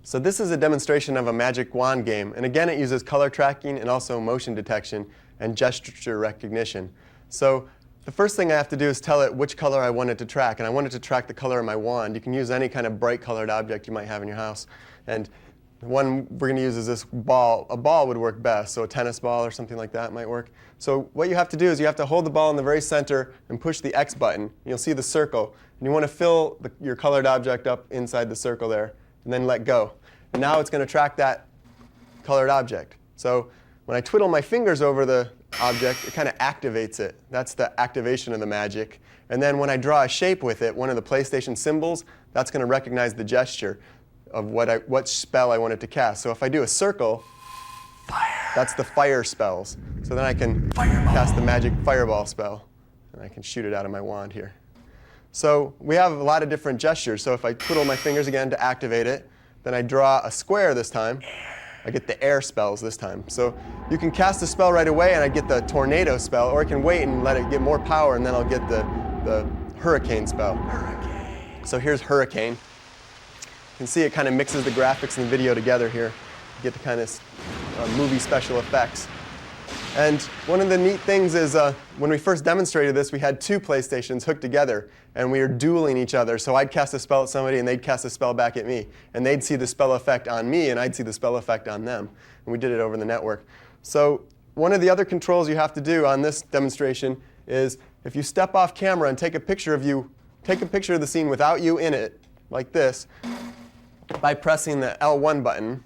So this is a demonstration of a magic wand game. And again, it uses color tracking and also motion detection and gesture recognition. So the first thing I have to do is tell it which color I want it to track. And I want it to track the color of my wand. You can use any kind of bright colored object you might have in your house. And the one we're going to use is this ball. A ball would work best, so a tennis ball or something like that might work. So what you have to do is you have to hold the ball in the very center and push the X button. And you'll see the circle. And you want to fill your colored object up inside the circle there, and then let go. And now it's going to track that colored object. So when I twiddle my fingers over the object, it kind of activates it. That's the activation of the magic. And then when I draw a shape with it, one of the PlayStation symbols, that's going to recognize the gesture of what spell I want it to cast. So if I do a circle, that's the fire spells. So then I can cast the magic fireball spell, and I can shoot it out of my wand here. So we have a lot of different gestures. So if I twiddle my fingers again to activate it, then I draw a square this time. I get the air spells this time. So you can cast a spell right away, and I get the tornado spell, or I can wait and let it get more power, and then I'll get the hurricane spell. So here's hurricane. You can see it kind of mixes the graphics and the video together here. You get the kind of movie special effects. And one of the neat things is when we first demonstrated this, we had 2 PlayStations hooked together, and we were dueling each other. So I'd cast a spell at somebody, and they'd cast a spell back at me. And they'd see the spell effect on me, and I'd see the spell effect on them. And we did it over the network. So one of the other controls you have to do on this demonstration is if you step off camera and take a picture of the scene without you in it, like this, by pressing the L1 button,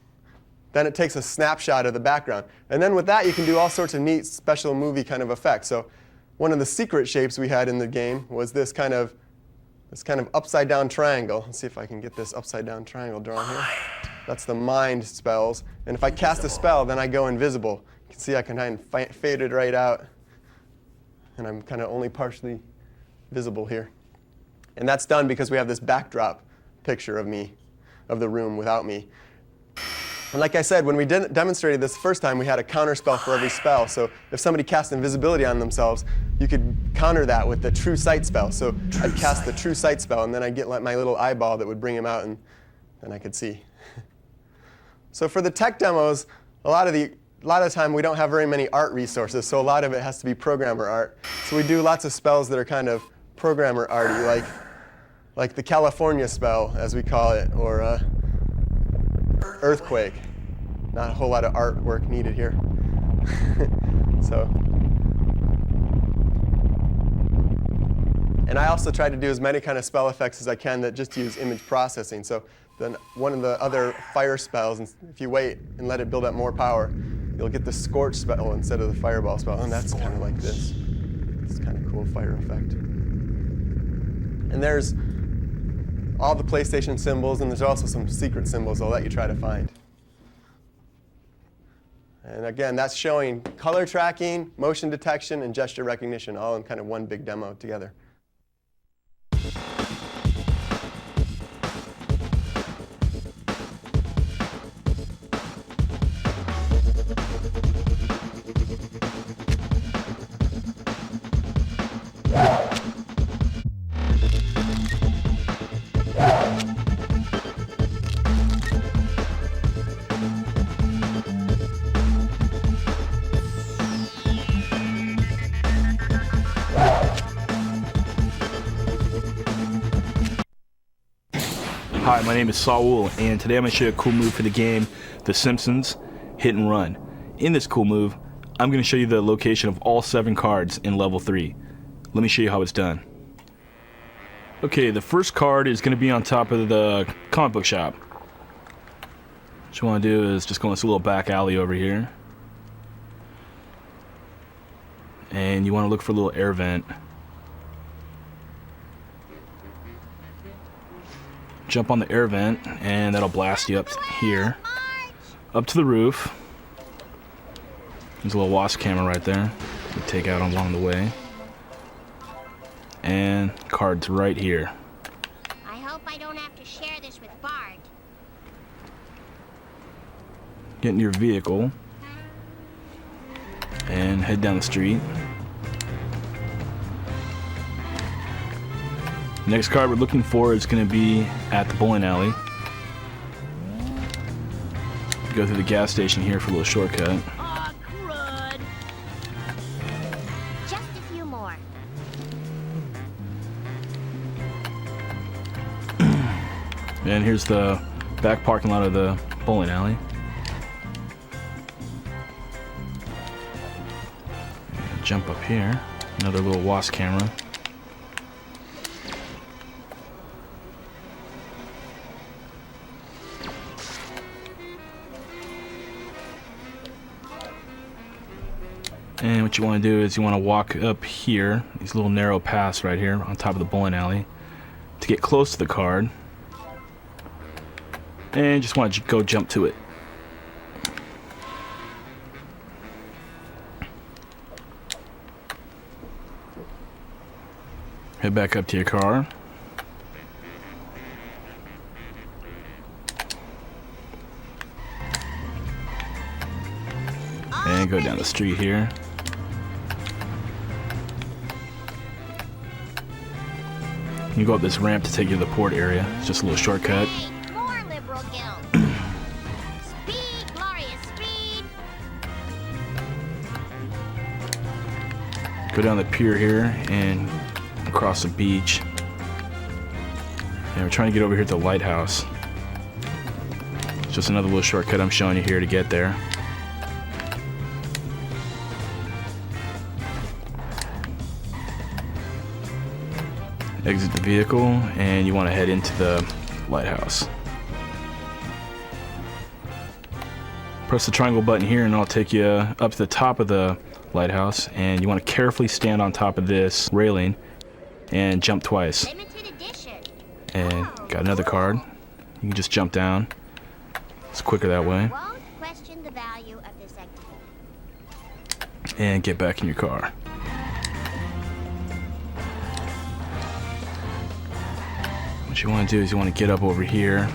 then it takes a snapshot of the background. And then with that, you can do all sorts of neat special movie kind of effects. So one of the secret shapes we had in the game was this kind of upside down triangle. Let's see if I can get this upside down triangle drawn here. That's the mind spells. And if I cast a spell, then I go invisible. You can see I can kind of fade it right out. And I'm kind of only partially visible here. And that's done because we have this backdrop picture of me, of the room without me. And like I said, when we demonstrated this the first time, we had a counter spell for every spell. So if somebody cast invisibility on themselves, you could counter that with the true sight spell. So I'd cast the true sight spell, and then I'd get like my little eyeball that would bring him out, and then I could see. So for the tech demos, a lot of the time we don't have very many art resources, so a lot of it has to be programmer art. So we do lots of spells that are kind of programmer arty, like the California spell, as we call it, or earthquake. Not a whole lot of artwork needed here. And I also try to do as many kind of spell effects as I can that just use image processing. So then one of the other fire spells, if you wait and let it build up more power, you'll get the scorch spell instead of the fireball spell. And that's kind of like this. It's kind of cool fire effect. And there's all the PlayStation symbols, and there's also some secret symbols I'll let you try to find. And again, that's showing color tracking, motion detection, and gesture recognition all in kind of one big demo together. Hi, my name is Saul, and today I'm going to show you a cool move for the game, The Simpsons, Hit and Run. In this cool move, I'm going to show you the location of all 7 cards in level 3. Let me show you how it's done. Okay, the first card is going to be on top of the comic book shop. What you want to do is just go in this little back alley over here. And you want to look for a little air vent. Jump on the air vent, and that'll blast you up here, up to the roof. There's a little wasp camera right there you take out along the way, and cards right here. I hope I don't have to share this with Bart. Get in your vehicle and head down the street. Next card we're looking for is going to be at the bowling alley. Go through the gas station here for a little shortcut. Aw, crud. Just a few more. And here's the back parking lot of the bowling alley. Jump up here. Another little wasp camera. And what you want to do is you want to walk up here, these little narrow paths right here on top of the bowling alley, to get close to the card. And just want to go jump to it. Head back up to your car. And go down the street here. You go up this ramp to take you to the port area. It's just a little shortcut. Hey, more liberal guild. Speed, glorious speed. Go down the pier here and across the beach. And we're trying to get over here to the lighthouse. It's just another little shortcut I'm showing you here to get there. Exit the vehicle and you want to head into the lighthouse. Press the triangle button here and I'll take you up to the top of the lighthouse, and you want to carefully stand on top of this railing and jump twice. And got another card. You can just jump down. It's quicker that way. Won't question the value of this activity. And get back in your car. What you want to do is you want to get up over here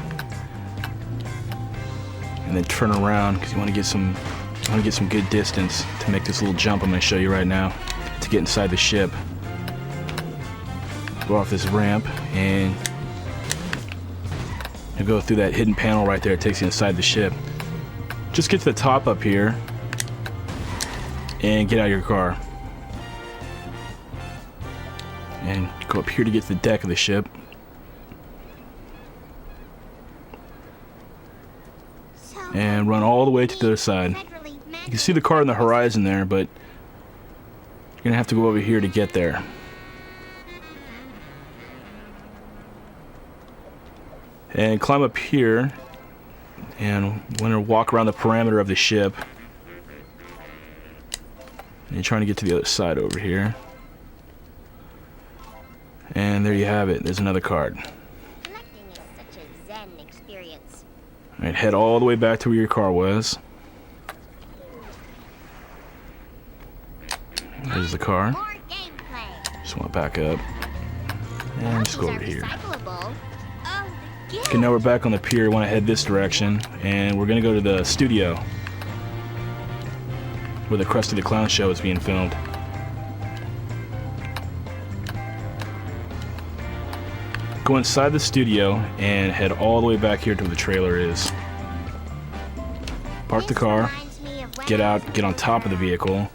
and then turn around because you want to get some good distance to make this little jump I'm going to show you right now to get inside the ship. Go off this ramp and you go through that hidden panel right there. It takes you inside the ship. Just get to the top up here and get out of your car. And go up here to get to the deck of the ship. And run all the way to the other side. You can see the car on the horizon there, but you're gonna have to go over here to get there. And climb up here, and want to walk around the perimeter of the ship. And you're trying to get to the other side over here. And there you have it. There's another card. Alright, head all the way back to where your car was. There's the car. Just want to back up. And just go over here. Okay, now we're back on the pier. We want to head this direction. And we're going to go to the studio where the Krusty the Clown show is being filmed. Go inside the studio and head all the way back here to where the trailer is. Park the car, get out, get on top of the vehicle,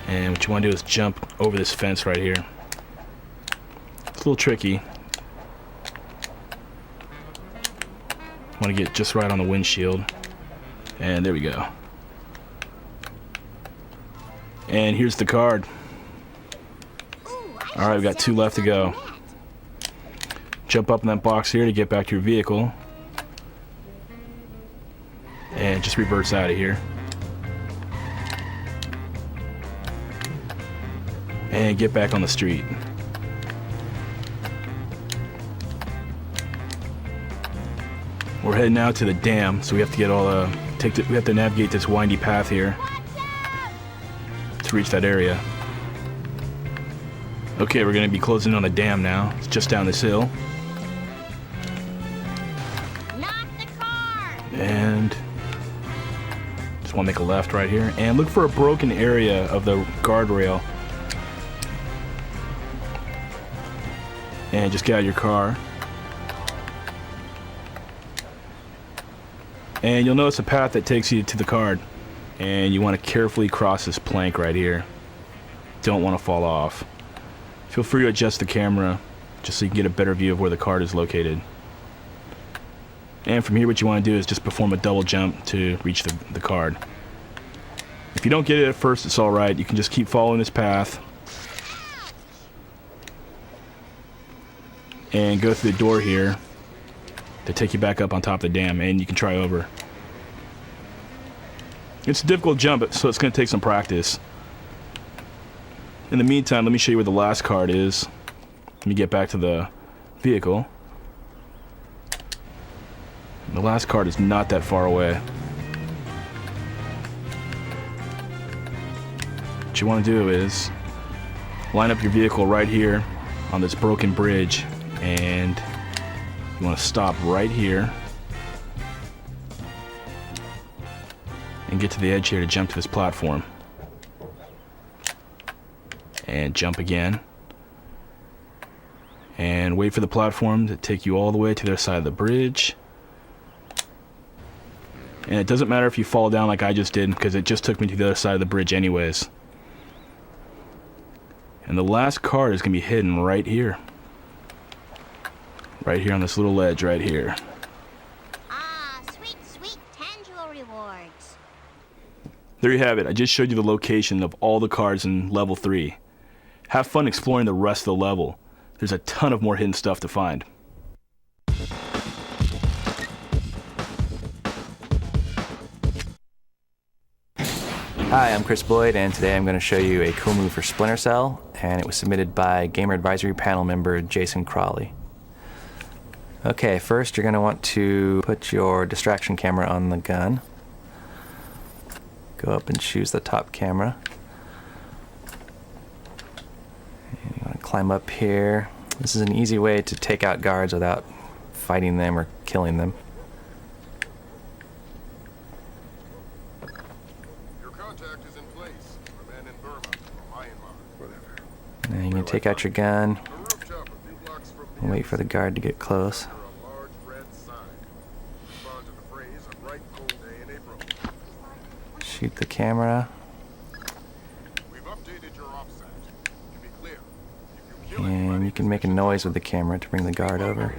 and what you want to do is jump over this fence right here. It's a little tricky. Want to get just right on the windshield, and there we go. And here's the card. Alright, we've got 2 left to go. Jump up in that box here to get back to your vehicle. And just reverse out of here. And get back on the street. We're heading out to the dam, so we have to get all we have to navigate this windy path here to reach that area. Okay, we're gonna be closing on the dam now. It's just down this hill. And just want to make a left right here and look for a broken area of the guardrail and just get out of your car. And you'll notice a path that takes you to the card, and you want to carefully cross this plank right here. Don't want to fall off. Feel free to adjust the camera just so you can get a better view of where the card is located. And from here what you want to do is just perform a double jump to reach the card. If you don't get it at first, it's alright. You can just keep following this path. And go through the door here to take you back up on top of the dam, and you can try over. It's a difficult jump, so it's going to take some practice. In the meantime, let me show you where the last card is. Let me get back to the vehicle. The last card is not that far away. What you want to do is line up your vehicle right here on this broken bridge, and you want to stop right here and get to the edge here to jump to this platform. And jump again. And wait for the platform to take you all the way to the other side of the bridge. And it doesn't matter if you fall down like I just did, because it just took me to the other side of the bridge anyways. And the last card is going to be hidden right here. Right here on this little ledge right here. Ah, sweet, sweet tangible rewards. There you have it. I just showed you the location of all the cards in level 3. Have fun exploring the rest of the level. There's a ton of more hidden stuff to find. Hi, I'm Chris Boyd, and today I'm going to show you a cool move for Splinter Cell, and it was submitted by Gamer Advisory Panel member Jason Crawley. Okay, first you're going to want to put your distraction camera on the gun. Go up and choose the top camera. And you want to climb up here. This is an easy way to take out guards without fighting them or killing them. And you can take out your gun and wait for the guard to get close. Shoot the camera. And you can make a noise with the camera to bring the guard over.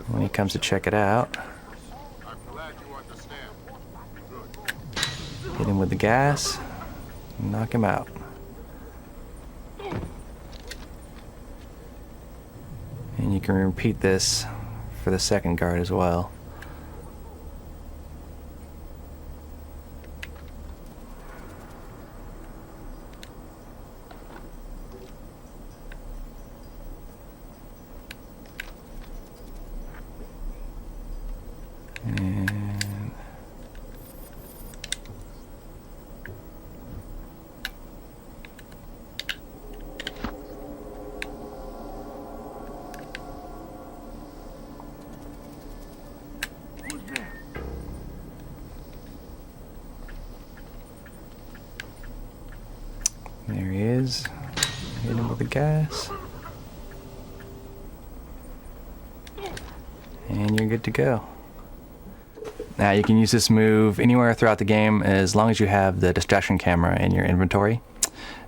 When he comes to check it out, hit him with the gas and knock him out. And you can repeat this for the second guard as well. There he is. Hit him with the gas. And you're good to go. Now you can use this move anywhere throughout the game as long as you have the distraction camera in your inventory.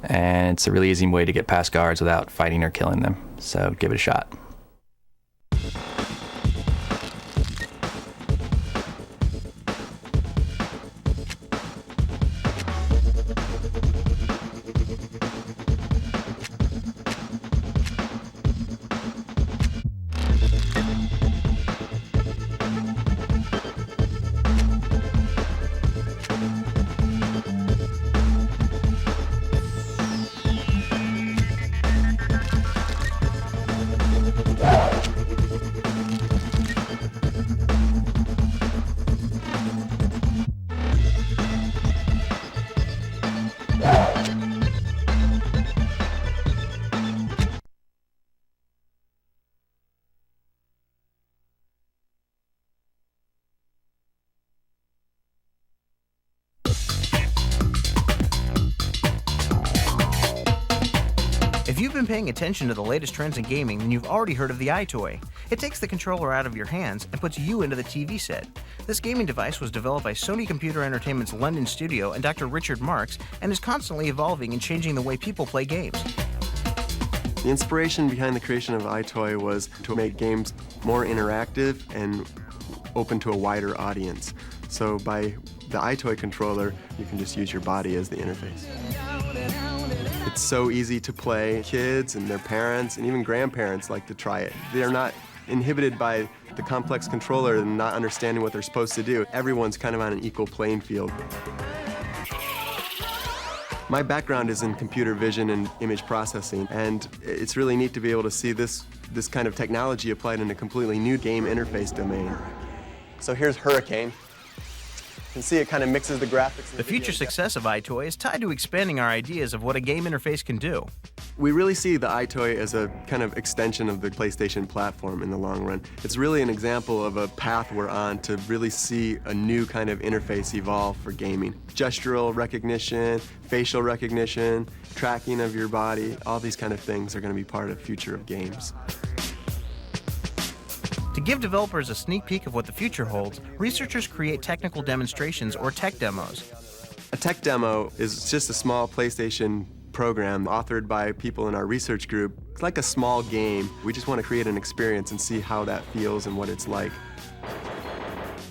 And it's a really easy way to get past guards without fighting or killing them. So give it a shot. If you've been paying attention to the latest trends in gaming, then you've already heard of the EyeToy. It takes the controller out of your hands and puts you into the TV set. This gaming device was developed by Sony Computer Entertainment's London studio and Dr. Richard Marks, and is constantly evolving and changing the way people play games. The inspiration behind the creation of EyeToy was to make games more interactive and open to a wider audience. So by the EyeToy controller, you can just use your body as the interface. It's so easy to play. Kids and their parents and even grandparents like to try it. They're not inhibited by the complex controller and not understanding what they're supposed to do. Everyone's kind of on an equal playing field. My background is in computer vision and image processing, and it's really neat to be able to see this kind of technology applied in a completely new game interface domain. So here's Hurricane. You can see it kind of mixes the graphics. The future success of EyeToy is tied to expanding our ideas of what a game interface can do. We really see the EyeToy as a kind of extension of the PlayStation platform in the long run. It's really an example of a path we're on to really see a new kind of interface evolve for gaming. Gestural recognition, facial recognition, tracking of your body, all these kind of things are going to be part of the future of games. To give developers a sneak peek of what the future holds, researchers create technical demonstrations or tech demos. A tech demo is just a small PlayStation program authored by people in our research group. It's like a small game. We just want to create an experience and see how that feels and what it's like.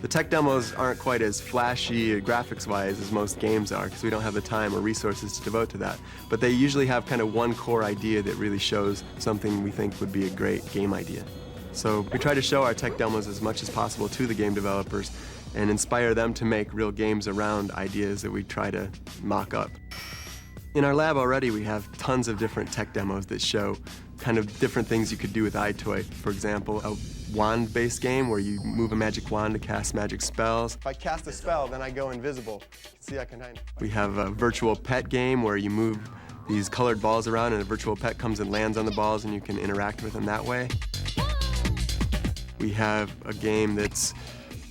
The tech demos aren't quite as flashy graphics-wise as most games are because we don't have the time or resources to devote to that. But they usually have kind of one core idea that really shows something we think would be a great game idea. So we try to show our tech demos as much as possible to the game developers and inspire them to make real games around ideas that we try to mock up. In our lab already, we have tons of different tech demos that show kind of different things you could do with EyeToy. For example, a wand-based game where you move a magic wand to cast magic spells. If I cast a spell, then I go invisible. See, I can hide. We have a virtual pet game where you move these colored balls around and a virtual pet comes and lands on the balls and you can interact with them that way. We have a game that's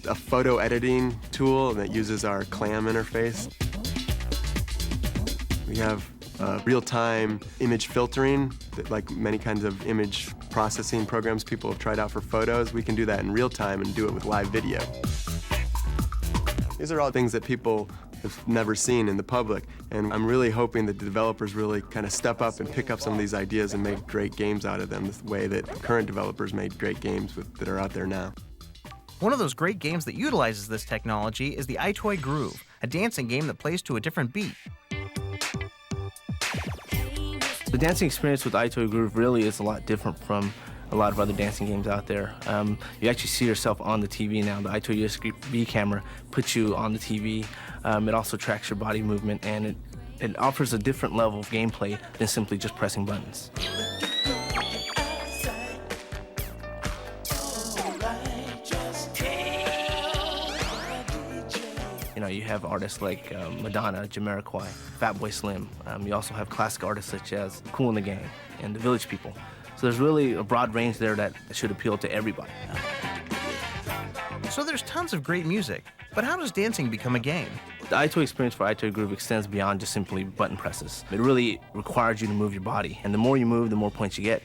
a photo editing tool that uses our CLAM interface. We have real-time image filtering, that, like many kinds of image processing programs people have tried out for photos. We can do that in real time and do it with live video. These are all things that people have never seen in the public, and I'm really hoping that the developers really kind of step up and pick up some of these ideas and make great games out of them the way that current developers made great games that are out there now. One of those great games that utilizes this technology is the EyeToy Groove, a dancing game that plays to a different beat. The dancing experience with EyeToy Groove really is a lot different from a lot of other dancing games out there. You actually see yourself on the TV now. The EyeToy USB camera puts you on the TV. It also tracks your body movement, and it offers a different level of gameplay than simply just pressing buttons. You know, you have artists like Madonna, Jamiroquai, Fatboy Slim. You also have classic artists such as Kool and the Gang and the Village People. So there's really a broad range there that should appeal to everybody. So there's tons of great music, but how does dancing become a game? The EyeToy experience for EyeToy Groove extends beyond just simply button presses. It really requires you to move your body, and the more you move, the more points you get.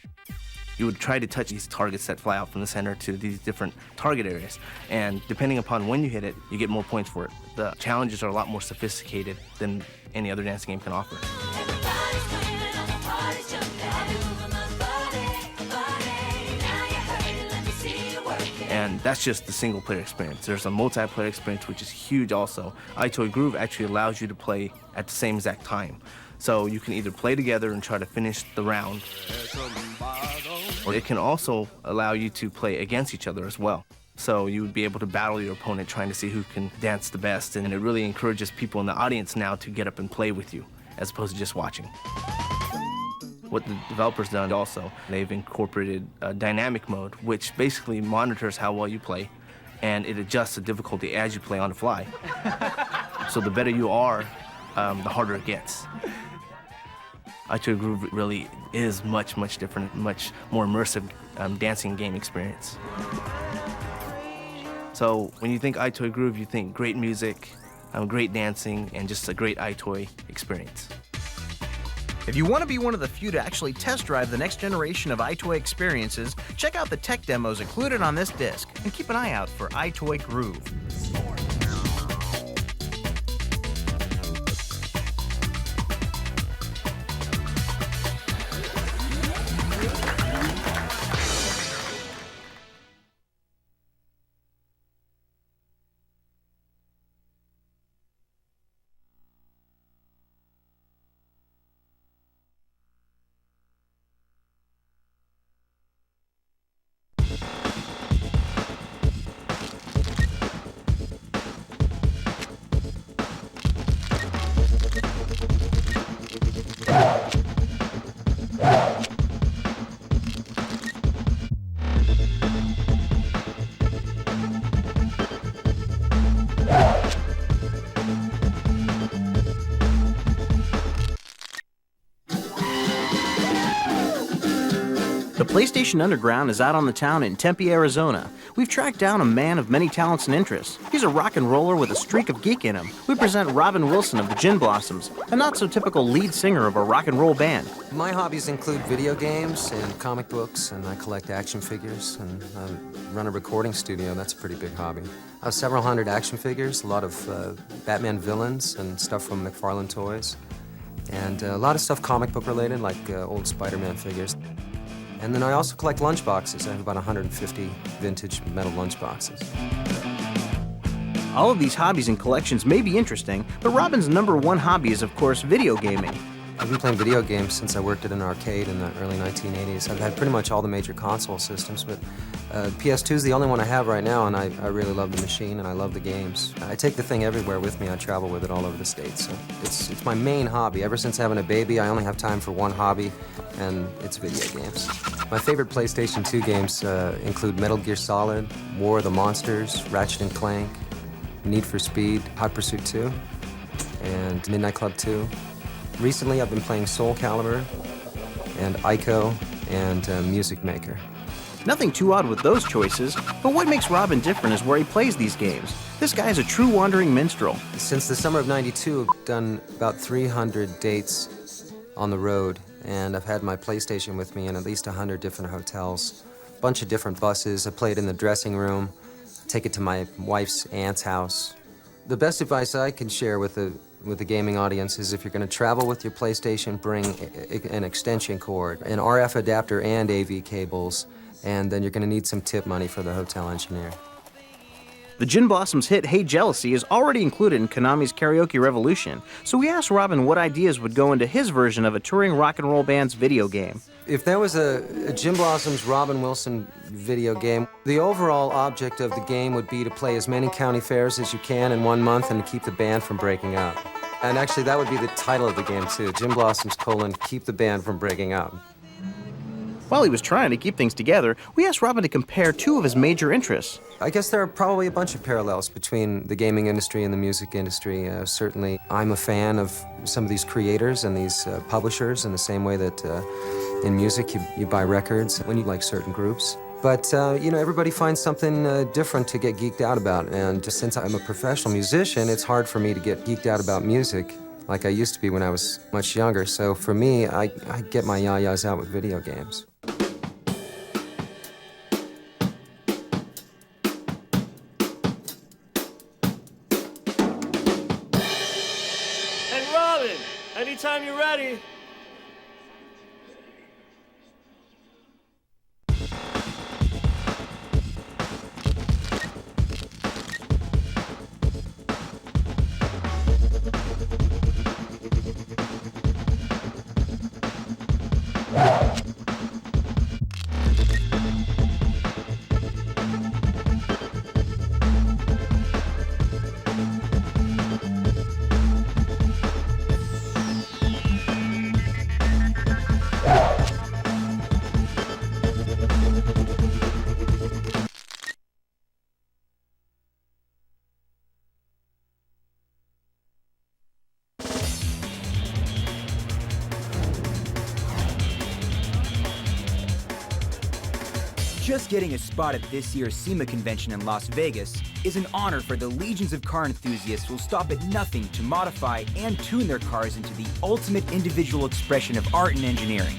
You would try to touch these targets that fly out from the center to these different target areas, and depending upon when you hit it, you get more points for it. The challenges are a lot more sophisticated than any other dancing game can offer. And that's just the single-player experience. There's a multiplayer experience, which is huge also. EyeToy Groove actually allows you to play at the same exact time. So you can either play together and try to finish the round, or it can also allow you to play against each other as well. So you would be able to battle your opponent trying to see who can dance the best, and it really encourages people in the audience now to get up and play with you, as opposed to just watching. What the developers done also, they've incorporated a dynamic mode, which basically monitors how well you play, and it adjusts the difficulty as you play on the fly. So the better you are, the harder it gets. EyeToy Groove really is much, much different, much more immersive dancing game experience. So when you think EyeToy Groove, you think great music, great dancing, and just a great EyeToy experience. If you want to be one of the few to actually test drive the next generation of EyeToy experiences, check out the tech demos included on this disc, and keep an eye out for EyeToy Groove. The PlayStation Underground is out on the town in Tempe, Arizona. We've tracked down a man of many talents and interests. He's a rock and roller with a streak of geek in him. We present Robin Wilson of the Gin Blossoms, a not-so-typical lead singer of a rock and roll band. My hobbies include video games and comic books, and I collect action figures, and I run a recording studio. That's a pretty big hobby. I have several hundred action figures, a lot of Batman villains and stuff from McFarlane Toys, and a lot of stuff comic book related, like old Spider-Man figures. And then I also collect lunchboxes. I have about 150 vintage metal lunchboxes. All of these hobbies and collections may be interesting, but Robin's #1 hobby is, of course, video gaming. I've been playing video games since I worked at an arcade in the early 1980s. I've had pretty much all the major console systems, but PS2 is the only one I have right now, and I really love the machine, and I love the games. I take the thing everywhere with me. I travel with it all over the States, so it's my main hobby. Ever since having a baby, I only have time for one hobby, and it's video games. My favorite PlayStation 2 games include Metal Gear Solid, War of the Monsters, Ratchet & Clank, Need for Speed, Hot Pursuit 2, and Midnight Club 2. Recently, I've been playing Soul Calibur, and Ico, and Music Maker. Nothing too odd with those choices, but what makes Robin different is where he plays these games. This guy is a true wandering minstrel. Since the summer of '92, I've done about 300 dates on the road, and I've had my PlayStation with me in at least 100 different hotels, a bunch of different buses. I played in the dressing room, take it to my wife's aunt's house. The best advice I can share with the gaming audience is if you're going to travel with your PlayStation, bring an extension cord, an RF adapter, and AV cables, and then you're going to need some tip money for the hotel engineer. The Gin Blossoms hit Hey Jealousy is already included in Konami's Karaoke Revolution, so we asked Robin what ideas would go into his version of a touring rock and roll band's video game. If there was a Gin Blossoms Robin Wilson video game, the overall object of the game would be to play as many county fairs as you can in 1 month and to keep the band from breaking up. And actually, that would be the title of the game, too. Gin Blossoms: Keep the Band from Breaking Up. While he was trying to keep things together, we asked Robin to compare two of his major interests. I guess there are probably a bunch of parallels between the gaming industry and the music industry. Certainly, I'm a fan of some of these creators and these publishers in the same way that in music you buy records when you like certain groups. But, you know, everybody finds something different to get geeked out about. And just since I'm a professional musician, it's hard for me to get geeked out about music like I used to be when I was much younger. So for me, I get my yayas out with video games. Hey, Robin, anytime you're ready. Just getting a spot at this year's SEMA convention in Las Vegas is an honor for the legions of car enthusiasts who will stop at nothing to modify and tune their cars into the ultimate individual expression of art and engineering.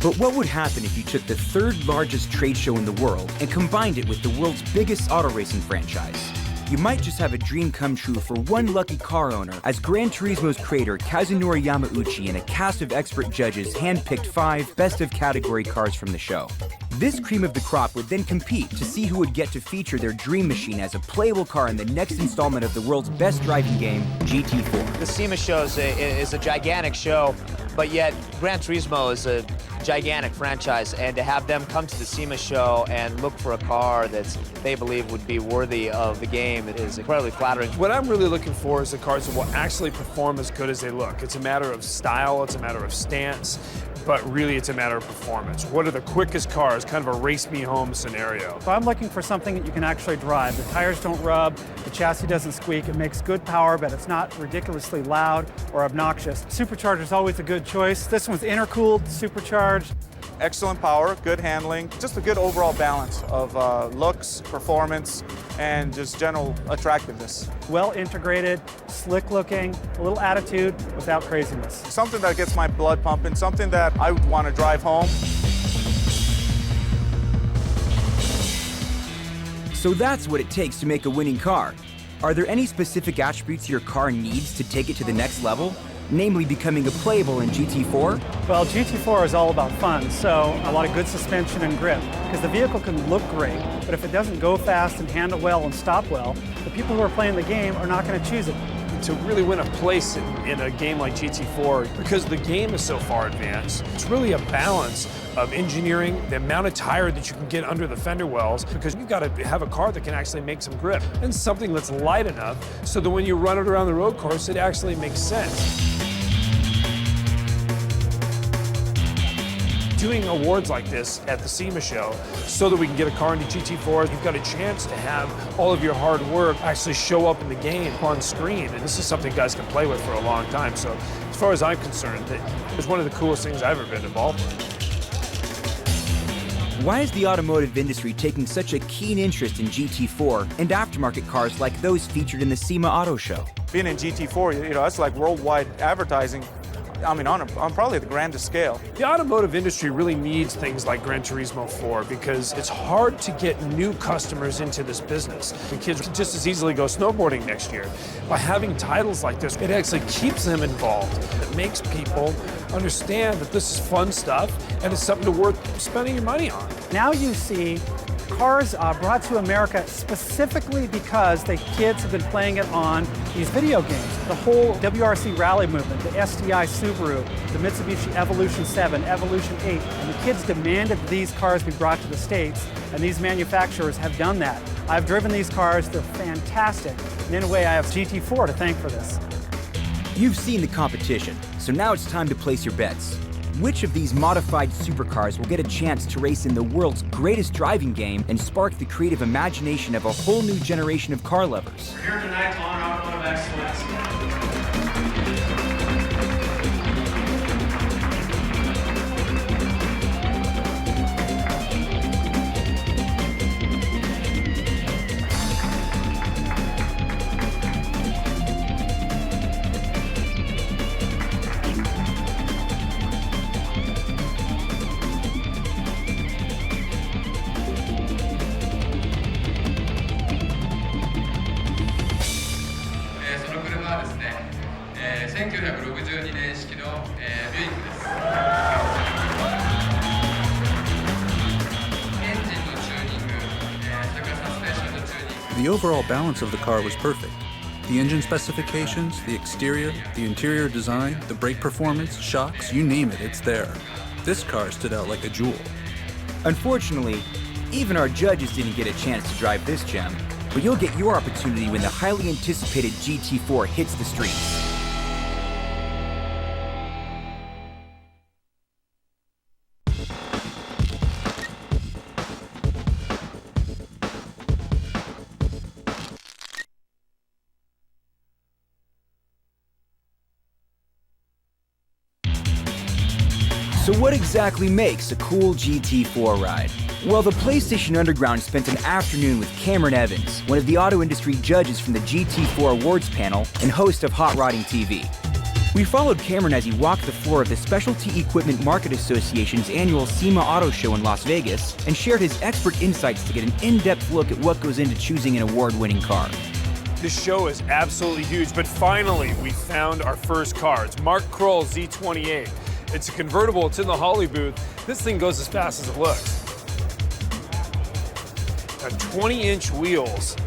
But what would happen if you took the third largest trade show in the world and combined it with the world's biggest auto racing franchise? You might just have a dream come true for one lucky car owner as Gran Turismo's creator Kazunori Yamauchi and a cast of expert judges handpicked 5 best of category cars from the show. This cream of the crop would then compete to see who would get to feature their dream machine as a playable car in the next installment of the world's best driving game, GT4. The SEMA show is a gigantic show, but yet Gran Turismo is a gigantic franchise, and to have them come to the SEMA show and look for a car that they believe would be worthy of the game is incredibly flattering. What I'm really looking for is the cars that will actually perform as good as they look. It's a matter of style, it's a matter of stance, but really it's a matter of performance. What are the quickest cars? Kind of a race me home scenario. So I'm looking for something that you can actually drive. The tires don't rub, the chassis doesn't squeak, it makes good power, but it's not ridiculously loud or obnoxious. Supercharger's always a good choice. This one's intercooled, supercharged. excellent power, good handling, just a good overall balance of looks, performance, and just general attractiveness. Well integrated, slick looking, a little attitude without craziness. Something that gets my blood pumping, something that I would want to drive home. So that's what it takes to make a winning car. Are there any specific attributes your car needs to take it to the next level? Namely becoming a playable in GT4? Well, GT4 is all about fun, so a lot of good suspension and grip, because the vehicle can look great, but if it doesn't go fast and handle well and stop well, the people who are playing the game are not going to choose it. To really win a place in a game like GT4, because the game is so far advanced, it's really a balance of engineering, the amount of tire that you can get under the fender wells, because you've got to have a car that can actually make some grip, and something that's light enough so that when you run it around the road course, it actually makes sense. Doing awards like this at the SEMA show so that we can get a car into GT4, you've got a chance to have all of your hard work actually show up in the game on screen, and this is something guys can play with for a long time. So as far as I'm concerned, it's one of the coolest things I've ever been involved in. Why is the automotive industry taking such a keen interest in GT4 and aftermarket cars like those featured in the SEMA Auto Show? Being in GT4, that's like worldwide advertising. I mean, on probably the grandest scale. The automotive industry really needs things like Gran Turismo 4 because it's hard to get new customers into this business. The kids can just as easily go snowboarding next year. By having titles like this, it actually keeps them involved. It makes people understand that this is fun stuff and it's something worth spending your money on. Now you see cars brought to America specifically because the kids have been playing it on these video games. The whole WRC rally movement, the STI Subaru, the Mitsubishi Evolution 7, Evolution 8, and the kids demanded that these cars be brought to the States, and these manufacturers have done that. I've driven these cars, they're fantastic, and in a way I have GT4 to thank for this. You've seen the competition, so now it's time to place your bets. Which of these modified supercars will get a chance to race in the world's greatest driving game and spark the creative imagination of a whole new generation of car lovers? We're here tonight to honor automotive excellence. The overall balance of the car was perfect. The engine specifications, the exterior, the interior design, the brake performance, shocks, you name it, it's there. This car stood out like a jewel. Unfortunately, even our judges didn't get a chance to drive this gem, but you'll get your opportunity when the highly anticipated GT4 hits the streets. So what exactly makes a cool GT4 ride? Well, the PlayStation Underground spent an afternoon with Cameron Evans, one of the auto industry judges from the GT4 Awards panel and host of Hot Rodding TV. We followed Cameron as he walked the floor of the Specialty Equipment Market Association's annual SEMA Auto Show in Las Vegas and shared his expert insights to get an in-depth look at what goes into choosing an award-winning car. This show is absolutely huge, but finally we found our first car. It's Mark Kroll's Z28. It's a convertible, it's in the Holly booth. This thing goes as fast as it looks. Now, 20-inch wheels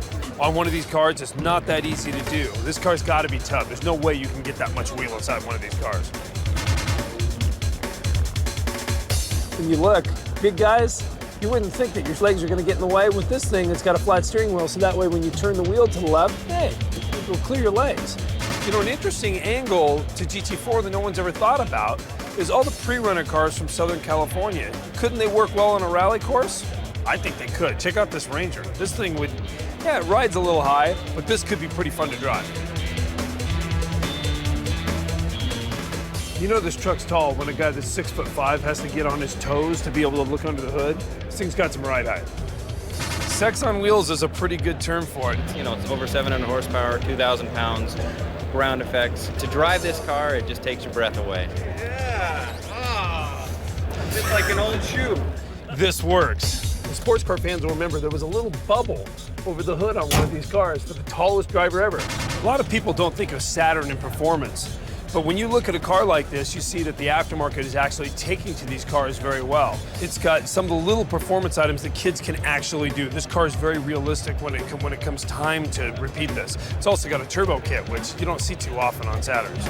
on one of these cars is not that easy to do. This car's gotta be tough. There's no way you can get that much wheel inside one of these cars. When you look, big guys, you wouldn't think that your legs are gonna get in the way. With this thing, it's got a flat steering wheel, so that way when you turn the wheel to the left, hey, it will clear your legs. You know, an interesting angle to GT4 that no one's ever thought about is all the pre-runner cars from Southern California. Couldn't they work well on a rally course? I think they could. Check out this Ranger. This thing would, yeah, it rides a little high, but this could be pretty fun to drive. You know this truck's tall when a guy that's 6'5" has to get on his toes to be able to look under the hood. This thing's got some ride height. Sex on wheels is a pretty good term for it. You know, it's over 700 horsepower, 2,000 pounds, ground effects. To drive this car, it just takes your breath away. Yeah, it's like an old shoe. This works. The sports car fans will remember there was a little bubble over the hood on one of these cars for the tallest driver ever. A lot of people don't think of Saturn in performance, but when you look at a car like this, you see that the aftermarket is actually taking to these cars very well. It's got some of the little performance items that kids can actually do. This car is very realistic when it comes time to repeat this. It's also got a turbo kit, which you don't see too often on Saturns.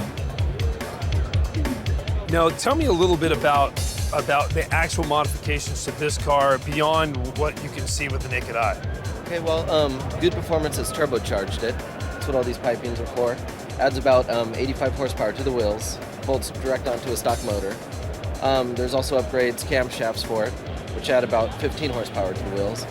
Now, tell me a little bit about the actual modifications to this car beyond what you can see with the naked eye. Okay, well, good performance has turbocharged it. That's what all these pipings are for. Adds about 85 horsepower to the wheels, bolts direct onto a stock motor. There's also upgrades, camshafts for it, which add about 15 horsepower to the wheels.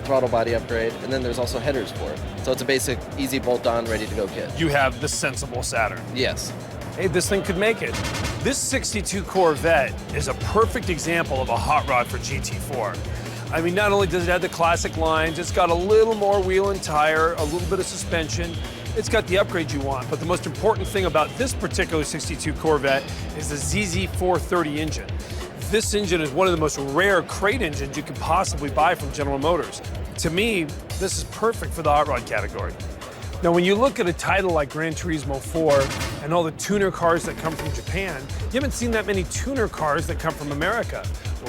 Throttle body upgrade, and then there's also headers for it. So it's a basic, easy bolt-on, ready-to-go kit. You have the sensible Saturn. Yes. Hey, this thing could make it. This 62 Corvette is a perfect example of a hot rod for GT4. I mean, not only does it have the classic lines, it's got a little more wheel and tire, a little bit of suspension. It's got the upgrades you want, but the most important thing about this particular 62 Corvette is the ZZ430 engine. This engine is one of the most rare crate engines you can possibly buy from General Motors. To me, this is perfect for the hot rod category. Now, when you look at a title like Gran Turismo 4 and all the tuner cars that come from Japan, you haven't seen that many tuner cars that come from America.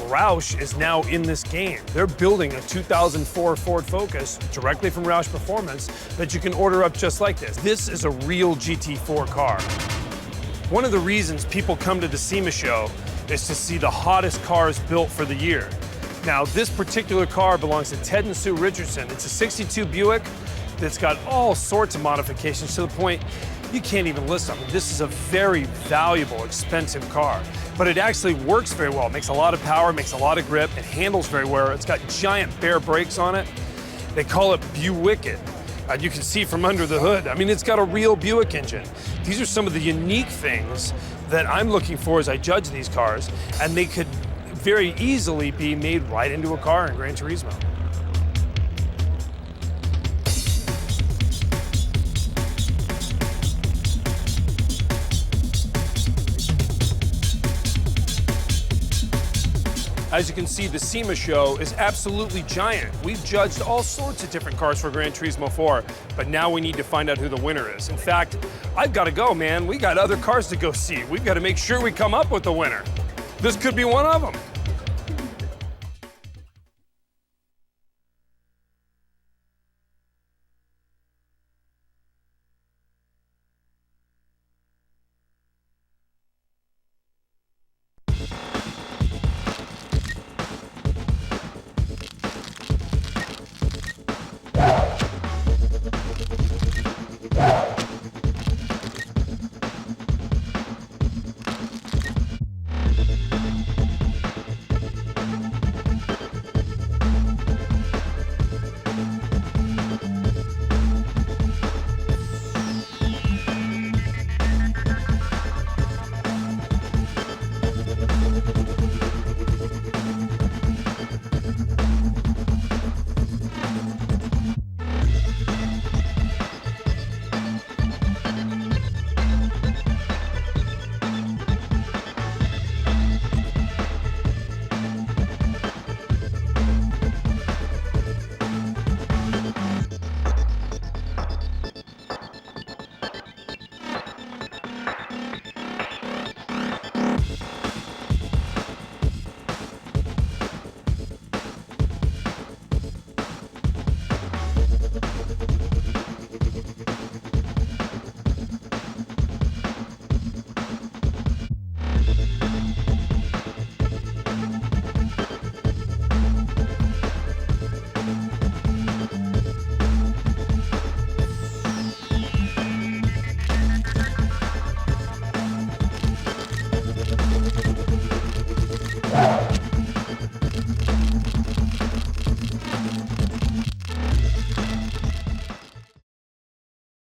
Roush is now in this game. They're building a 2004 Ford Focus directly from Roush Performance that you can order up just like this. This is a real GT4 car. One of the reasons people come to the SEMA show is to see the hottest cars built for the year. Now, this particular car belongs to Ted and Sue Richardson. It's a 62 Buick that's got all sorts of modifications to the point you can't even list them. This is a very valuable, expensive car, but it actually works very well. It makes a lot of power, makes a lot of grip, it handles very well. It's got giant bare brakes on it. They call it Buick-it. You can see from under the hood. I mean, it's got a real Buick engine. These are some of the unique things that I'm looking for as I judge these cars, and they could very easily be made right into a car in Gran Turismo. As you can see, the SEMA show is absolutely giant. We've judged all sorts of different cars for Gran Turismo 4, but now we need to find out who the winner is. In fact, I've got to go, man. We got other cars to go see. We've got to make sure we come up with the winner. This could be one of them.